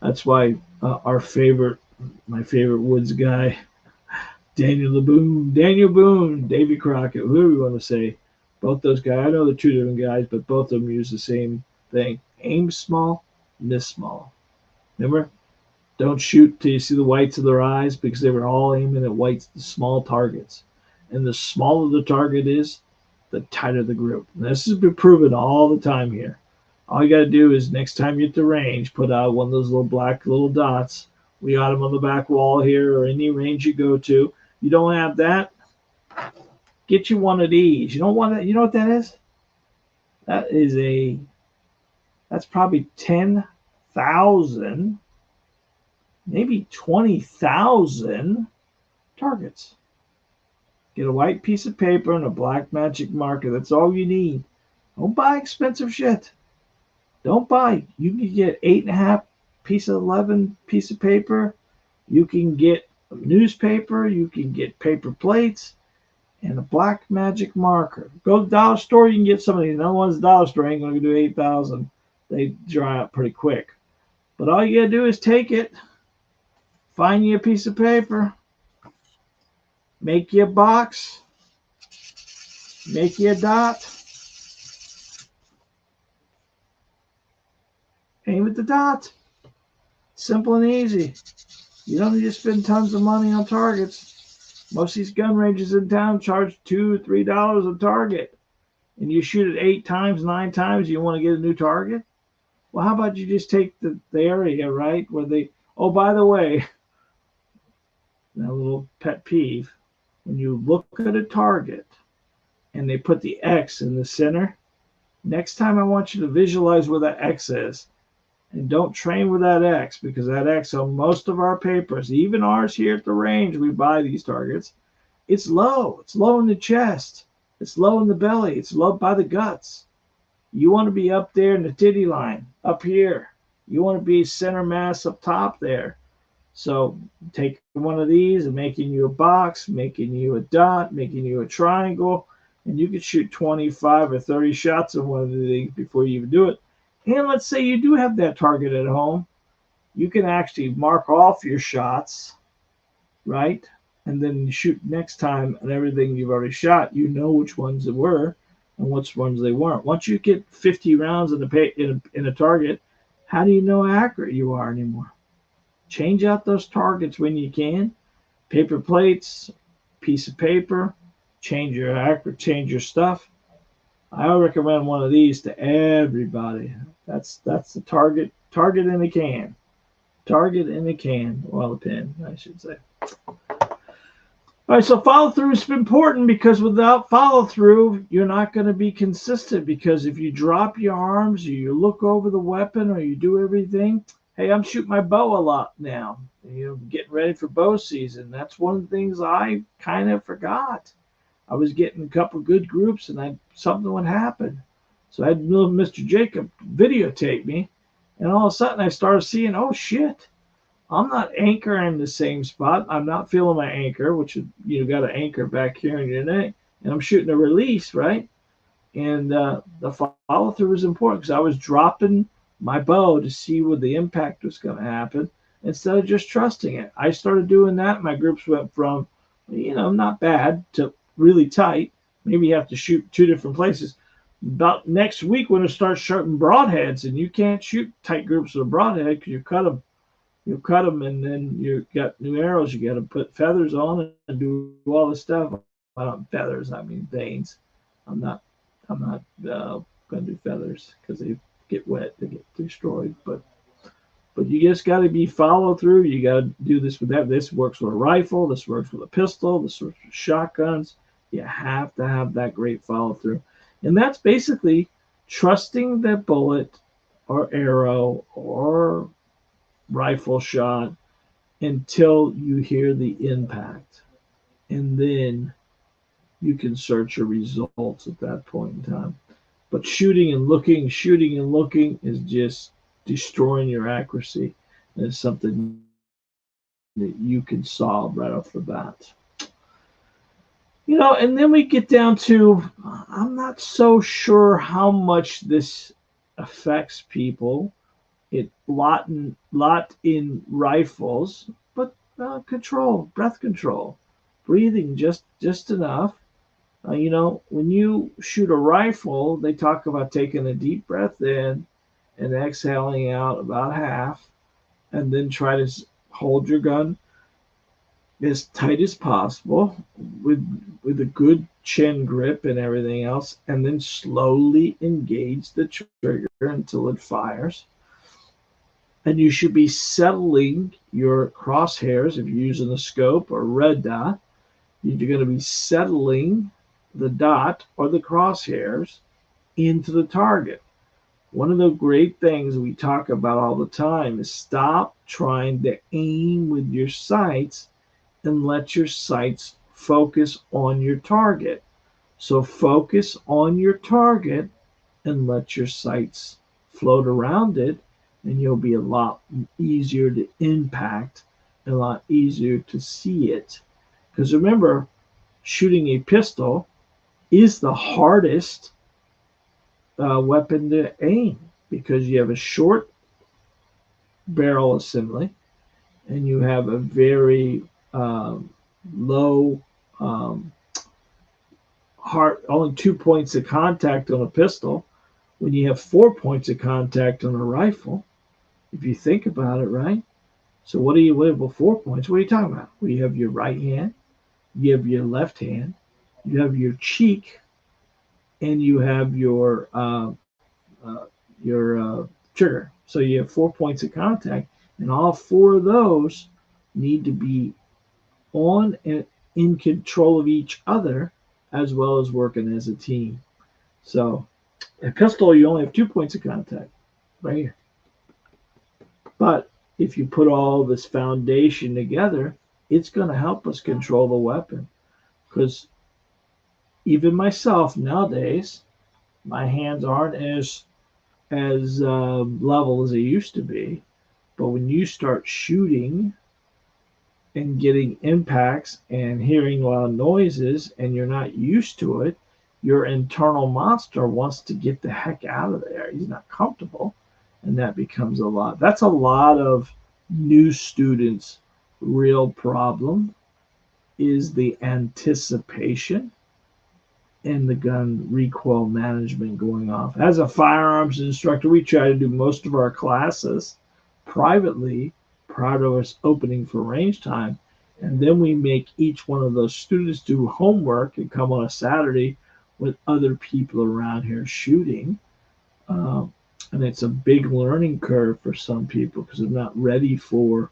That's why my favorite woods guy, Daniel Boone, Davy Crockett, whoever you want to say, both those guys, I know they're two different guys, but both of them use the same thing. Aim small, miss small. Remember? Don't shoot till you see the whites of their eyes, because they were all aiming at whites, the small targets. And the smaller the target is, the tighter the group. And this has been proven all the time here. All you got to do is next time you're at the range, put out one of those little black little dots. We got them on the back wall here, or any range you go to. You don't have that? Get you one of these. You don't want that? You know what that is? That's probably 10,000, maybe 20,000 targets. Get a white piece of paper and a black magic marker. That's all you need. Don't buy expensive shit. Don't buy. You can get 8.5 piece of 11 piece of paper. You can get a newspaper. You can get paper plates and a black magic marker. Go to the dollar store. You can get some of these. No one's dollar store ain't going to do 8,000. They dry out pretty quick. But all you got to do is take it. Find you a piece of paper. Make you a box. Make you a dot. Aim at the dot. Simple and easy. You don't need to spend tons of money on targets. Most of these gun ranges in town charge $2 or $3 a target. And you shoot it 8 times, 9 times, you want to get a new target? Well, how about you just take the area, right, where they, oh, by the way, that little pet peeve, when you look at a target and they put the X in the center, next time I want you to visualize where that X is. And don't train with that X, because that X on most of our papers, even ours here at the range, we buy these targets, it's low. It's low in the chest. It's low in the belly. It's low by the guts. You want to be up there in the titty line, up here. You want to be center mass up top there. So taking one of these and making you a box, making you a dot, making you a triangle, and you could shoot 25 or 30 shots of one of these before you even do it. And let's say you do have that target at home, you can actually mark off your shots, right? And then you shoot next time, and everything you've already shot, you know which ones it were and which ones they weren't. Once you get 50 rounds in a target, how do you know how accurate you are anymore? Change out those targets when you can. Paper plates, piece of paper, change your stuff. I recommend one of these to everybody. That's the target in a can. Target in a can. Well, a pin, I should say. All right, so follow through is important, because without follow through, you're not going to be consistent. Because if you drop your arms, or you look over the weapon, or you do everything, hey, I'm shooting my bow a lot now. Getting ready for bow season. That's one of the things I kind of forgot. I was getting a couple good groups, and something would happen. So I had little Mr. Jacob videotape me, and all of a sudden I started seeing, oh shit, I'm not anchoring the same spot. I'm not feeling my anchor, which you got an anchor back here in your neck, and I'm shooting a release, right? And the follow through was important, because I was dropping my bow to see where the impact was going to happen instead of just trusting it. I started doing that. My groups went from, not bad to really tight. Maybe you have to shoot two different places. About next week, when it starts shooting broadheads, and you can't shoot tight groups with a broadhead because you cut them, and then you got new arrows. You got to put feathers on and do all this stuff. I don't feathers. I mean veins. I'm not going to do feathers, because they get wet. They get destroyed. But you just got to be follow through. You got to do this with that. This works with a rifle. This works with a pistol. This works with shotguns. You have to have that great follow through, and that's basically trusting that bullet or arrow or rifle shot until you hear the impact, and then you can search your results at that point in time. But shooting and looking is just destroying your accuracy, and it's something that you can solve right off the bat. And then we get down to, I'm not so sure how much this affects people. It lot in rifles, but breath control, breathing just enough. When you shoot a rifle, they talk about taking a deep breath in and exhaling out about half, and then try to hold your gun as tight as possible with a good chin grip and everything else, and then slowly engage the trigger until it fires. And you should be settling your crosshairs. If you're using a scope or red dot, you're going to be settling the dot or the crosshairs into the target. One of the great things we talk about all the time is stop trying to aim with your sights and let your sights focus on your target. So focus on your target and let your sights float around it, and you'll be a lot easier to impact and a lot easier to see it. Because remember, shooting a pistol is the hardest weapon to aim, because you have a short barrel assembly and you have a very low only 2 points of contact on a pistol, when you have 4 points of contact on a rifle, if you think about it, right? So what with 4 points? What are you talking about? Well, you have your right hand, you have your left hand, you have your cheek, and you have your trigger. So you have 4 points of contact, and all four of those need to be on and in control of each other as well as working as a team. So a pistol, you only have 2 points of contact right here. But if you put all this foundation together, it's going to help us control the weapon. Because even myself nowadays, my hands aren't as level as they used to be. But when you start shooting and getting impacts and hearing loud noises and you're not used to it, your internal monster wants to get the heck out of there. He's not comfortable. And that becomes a lot. That's a lot of new students' real problem is the anticipation and the gun recoil management going off. As a firearms instructor, we try to do most of our classes privately prior to us opening for range time. And then we make each one of those students do homework and come on a Saturday with other people around here shooting. And it's a big learning curve for some people because they're not ready for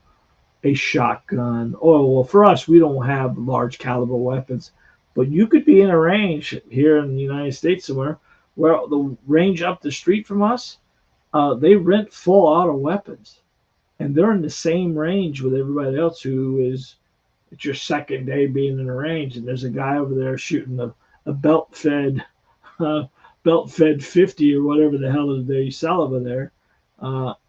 a shotgun. Oh, well, for us, we don't have large caliber weapons, but you could be in a range here in the United States somewhere where the range up the street from us, they rent full auto weapons, and they're in the same range with everybody else who is. It's your second day being in a range, and there's a guy over there shooting a uh, belt fed 50 or whatever the hell they sell over there,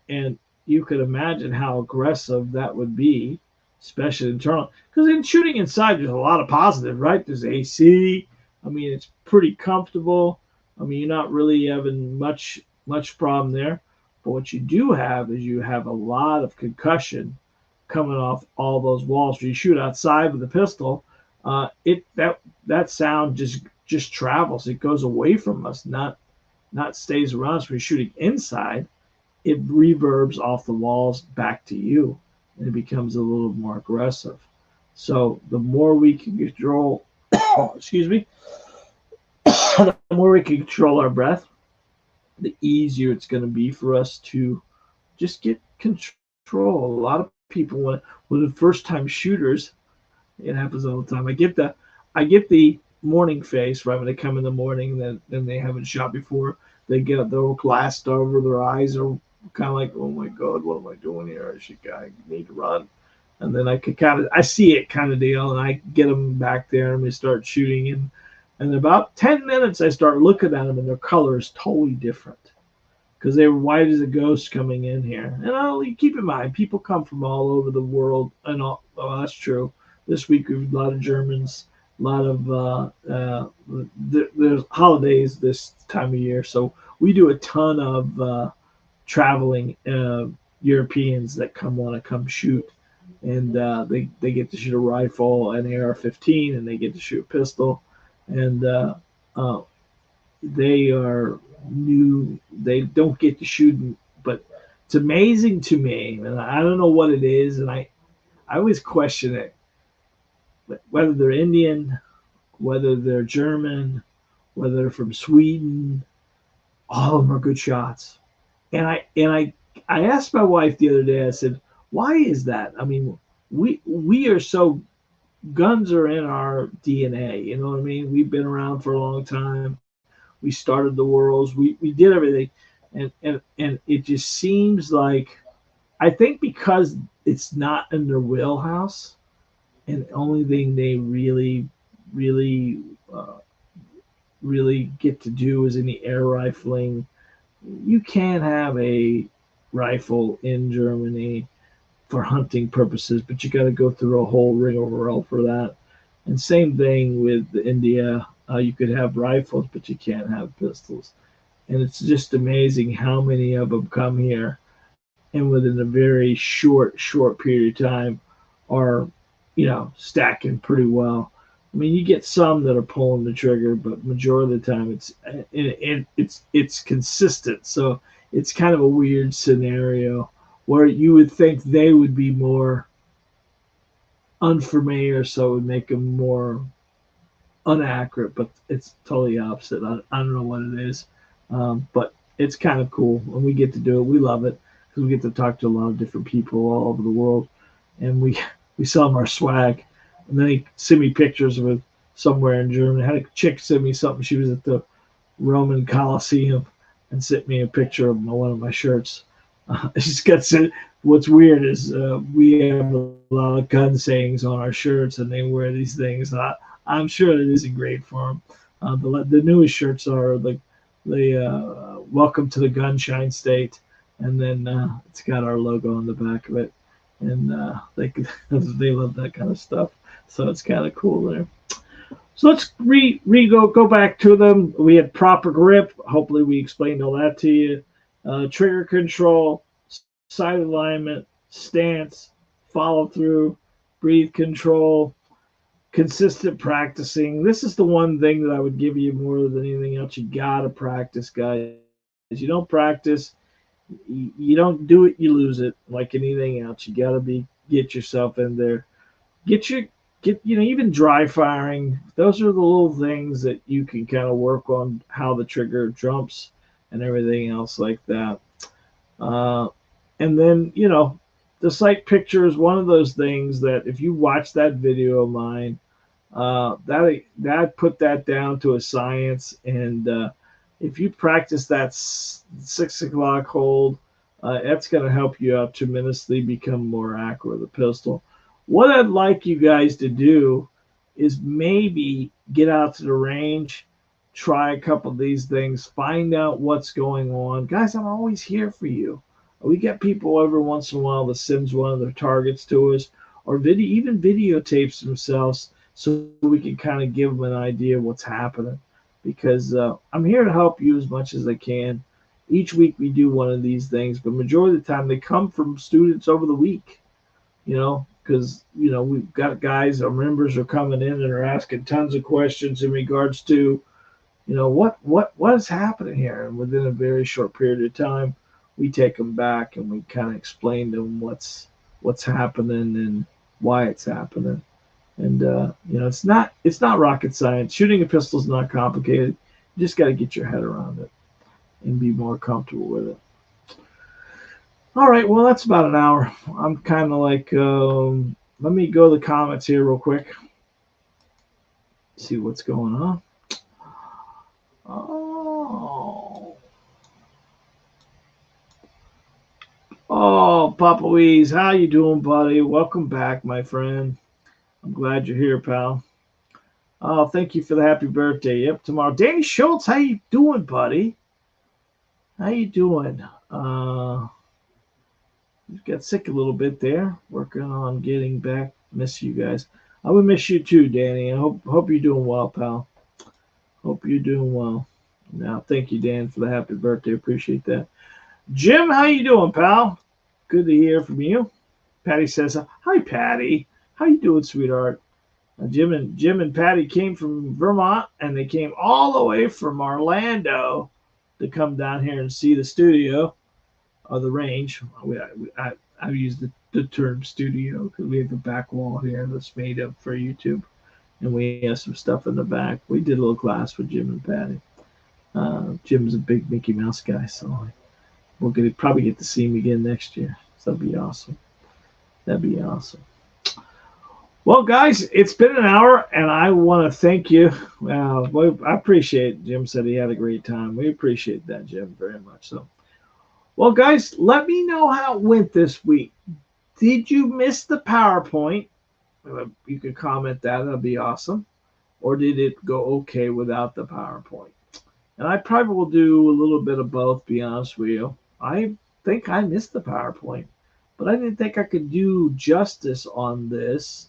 and you could imagine how aggressive that would be, especially internal. Because in shooting inside, there's a lot of positive, right? There's AC. I mean, it's pretty comfortable. I mean, you're not really having much problem there. But what you do have is you have a lot of concussion coming off all those walls. When you shoot outside with a pistol, it that sound just travels. It goes away from us, not stays around us. When you're shooting inside, it reverbs off the walls back to you, and it becomes a little more aggressive. So the more we can control, excuse me, the more we can control our breath, the easier it's going to be for us to just get control. A lot of people when the first time shooters, it happens all the time. I get the morning face right when they come in the morning. Then they haven't shot before. They get they're glassed over. Their eyes are kind of like, oh my god, what am I doing here? I need to run. And then I see it kind of deal, and I get them back there and we start shooting. And in about 10 minutes, I start looking at them, and their color is totally different because they were white as a ghost coming in here. And keep in mind, people come from all over the world, and that's true. This week we have a lot of Germans, a lot of there's holidays this time of year, so we do a ton of traveling Europeans that want to come shoot, and they get to shoot a rifle, an AR-15, and they get to shoot a pistol, and they are new. They don't get to shoot, but it's amazing to me, and I don't know what it is, and I always question it, whether they're Indian, whether they're German, whether they're from Sweden, all of them are good shots. And I asked my wife the other day. I said, "Why is that? I mean, we are so guns are in our DNA. You know what I mean? We've been around for a long time. We started the worlds. We did everything, and it just seems like I think because it's not in their wheelhouse, and the only thing they really uh, really get to do is in the air rifling. You can have a rifle in Germany for hunting purposes, but you got to go through a whole rigmarole for that. And same thing with India. You could have rifles, but you can't have pistols. And it's just amazing how many of them come here, and within a very short period of time, are stacking pretty well. I mean, you get some that are pulling the trigger, but majority of the time it's consistent. So it's kind of a weird scenario where you would think they would be more unfamiliar, so it would make them more inaccurate, but it's totally opposite. I don't know what it is, but it's kind of cool when we get to do it. We love it because we get to talk to a lot of different people all over the world, and we sell them our swag, and then they send me pictures of it somewhere in Germany. I had a chick send me something. She was at the Roman Colosseum and sent me a picture of one of my shirts. She's got sent. What's weird is we have a lot of gun sayings on our shirts, and they wear these things. I'm sure it isn't great for them. The newest shirts are like the "Welcome to the Gunshine State," and then it's got our logo on the back of it, and they love that kind of stuff. So it's kind of cool there. So let's go back to them. We had proper grip. Hopefully, we explained all that to you. Trigger control, sight alignment, stance, follow through, breathe control, consistent practicing. This is the one thing that I would give you more than anything else. You gotta practice, guys. You don't practice, you don't do it, you lose it. Like anything else, you gotta get yourself in there. Get even dry firing. Those are the little things that you can kind of work on how the trigger jumps and everything else like that. Uh, and then the sight picture is one of those things that if you watch that video of mine, that put that down to a science. And if you practice that 6 o'clock hold, that's going to help you out tremendously, become more accurate with the pistol. What I'd like you guys to do is maybe get out to the range, try a couple of these things, find out what's going on. Guys, I'm always here for you. We get people every once in a while that sends one of their targets to us, or even videotapes themselves, so we can kind of give them an idea of what's happening. Because I'm here to help you as much as I can. Each week we do one of these things, but majority of the time they come from students over the week. Because we've got guys, our members are coming in and are asking tons of questions in regards to what is happening here, and within a very short period of time we take them back and we kind of explain to them what's happening and why it's happening. And it's not rocket science. Shooting a pistol is not complicated. You just got to get your head around it and be more comfortable with it. All right, well, that's about an hour. I'm kind of like, let me go to the comments here real quick. See what's going on. Oh, Papa Weeze, how you doing, buddy? Welcome back, my friend. I'm glad you're here, pal. Oh, thank you for the happy birthday. Yep, tomorrow. Danny Schultz, how you doing, buddy? How you doing? Got sick a little bit there. Working on getting back. Miss you guys. I will miss you too, Danny. I hope you're doing well, pal. Hope you're doing well. Now, thank you, Dan, for the happy birthday. Appreciate that. Jim, how you doing, pal? Good to hear from you. Patty says, "Hi, Patty. How you doing, sweetheart?" Jim and Patty came from Vermont, and they came all the way from Orlando to come down here and see the studio or the range. I use the term studio because we have the back wall here that's made up for YouTube, and we have some stuff in the back. We did a little class with Jim and Patty. Jim's a big Mickey Mouse guy, so we'll probably get to see him again next year. So that'd be awesome. That'd be awesome. Well, guys, it's been an hour, and I want to thank you. I appreciate it. Jim said he had a great time. We appreciate that, Jim, very much. So, well, guys, let me know how it went this week. Did you miss the PowerPoint? You could comment that. That'd be awesome. Or did it go okay without the PowerPoint? And I probably will do a little bit of both, be honest with you. I think I missed the PowerPoint, but I didn't think I could do justice on this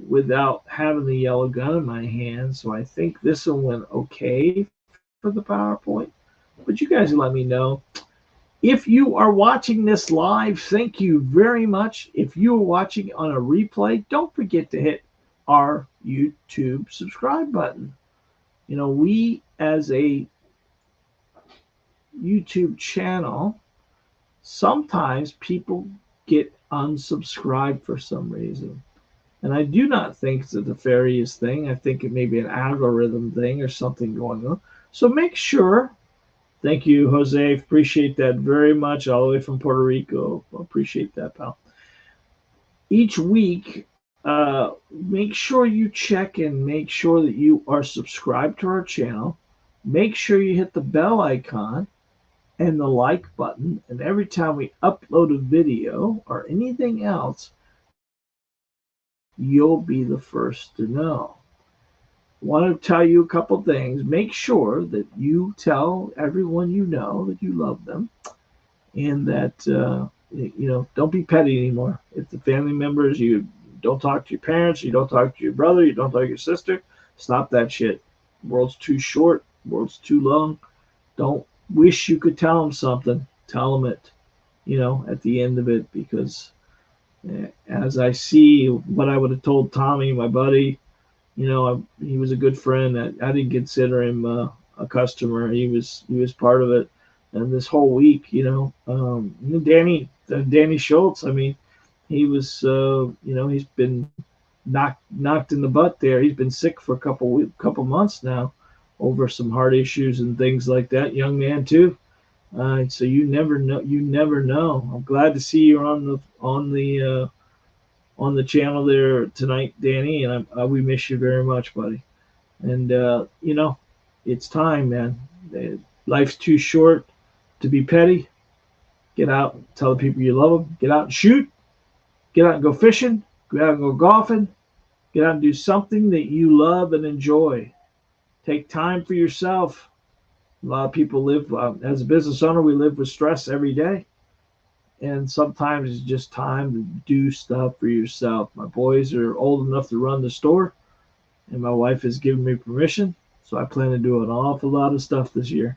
without having the yellow gun in my hand. So I think this one went okay for the PowerPoint. But you guys let me know. If you are watching this live, thank you very much. If you are watching on a replay, don't forget to hit our YouTube subscribe button. We as a YouTube channel, sometimes people get unsubscribed for some reason. And I do not think it's a nefarious thing. I think it may be an algorithm thing or something going on. So make sure Thank you, Jose. Appreciate that very much. All the way from Puerto Rico. Appreciate that, pal. Each week, make sure you check and make sure that you are subscribed to our channel. Make sure you hit the bell icon and the like button. And every time we upload a video or anything else, you'll be the first to know. Want to tell you a couple things. Make sure that you tell everyone you know that you love them, and that don't be petty anymore. If the family members, you don't talk to your parents, you don't talk to your brother, you don't talk to your sister, stop that shit. World's too short, world's too long. Don't wish you could tell them something. Tell them it, at the end of it, because as I see what I would have told Tommy, my buddy, he was a good friend. I didn't consider him a customer. He was part of it. And this whole week, Danny Schultz. I mean, he was, he's been knocked in the butt there. He's been sick for a couple months now, over some heart issues and things like that. Young man too. So you never know. You never know. I'm glad to see you on the channel there tonight, Danny, and we miss you very much, buddy. And it's time, man. Life's too short to be petty. Get out, tell the people you love them. Get out and shoot. Get out and go fishing. Get out and go golfing. Get out and do something that you love and enjoy. Take time for yourself. A lot of people live, as a business owner, we live with stress every day. And sometimes it's just time to do stuff for yourself. My boys are old enough to run the store, and my wife has given me permission. So I plan to do an awful lot of stuff this year.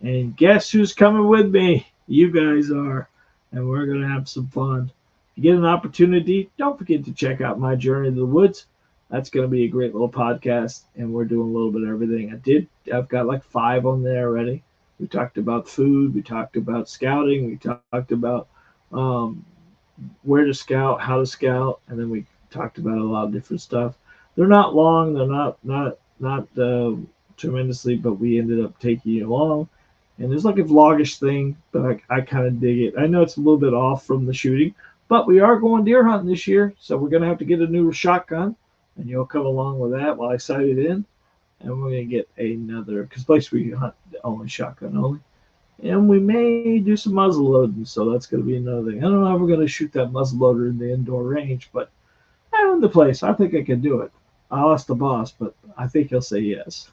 And guess who's coming with me? You guys are. And we're going to have some fun. If you get an opportunity, don't forget to check out my Journey to the Woods. That's going to be a great little podcast. And we're doing a little bit of everything. I've got like 5 on there already. We talked about food. We talked about scouting. We talked about where to scout, how to scout, and then we talked about a lot of different stuff. They're not long. They're not tremendously, but we ended up taking it along. And there's like a vlogish thing, but I kind of dig it. I know it's a little bit off from the shooting, but we are going deer hunting this year, so we're going to have to get a new shotgun, and you'll come along with that while I sight it in. And we're going to get another, because place we hunt only shotgun only. And we may do some muzzle loading, so that's going to be another thing. I don't know if we're going to shoot that muzzle loader in the indoor range, but I own the place. I think I can do it. I'll ask the boss, but I think he'll say yes.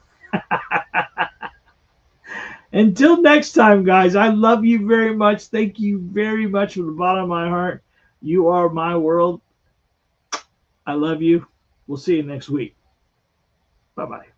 Until next time, guys, I love you very much. Thank you very much from the bottom of my heart. You are my world. I love you. We'll see you next week. Bye-bye.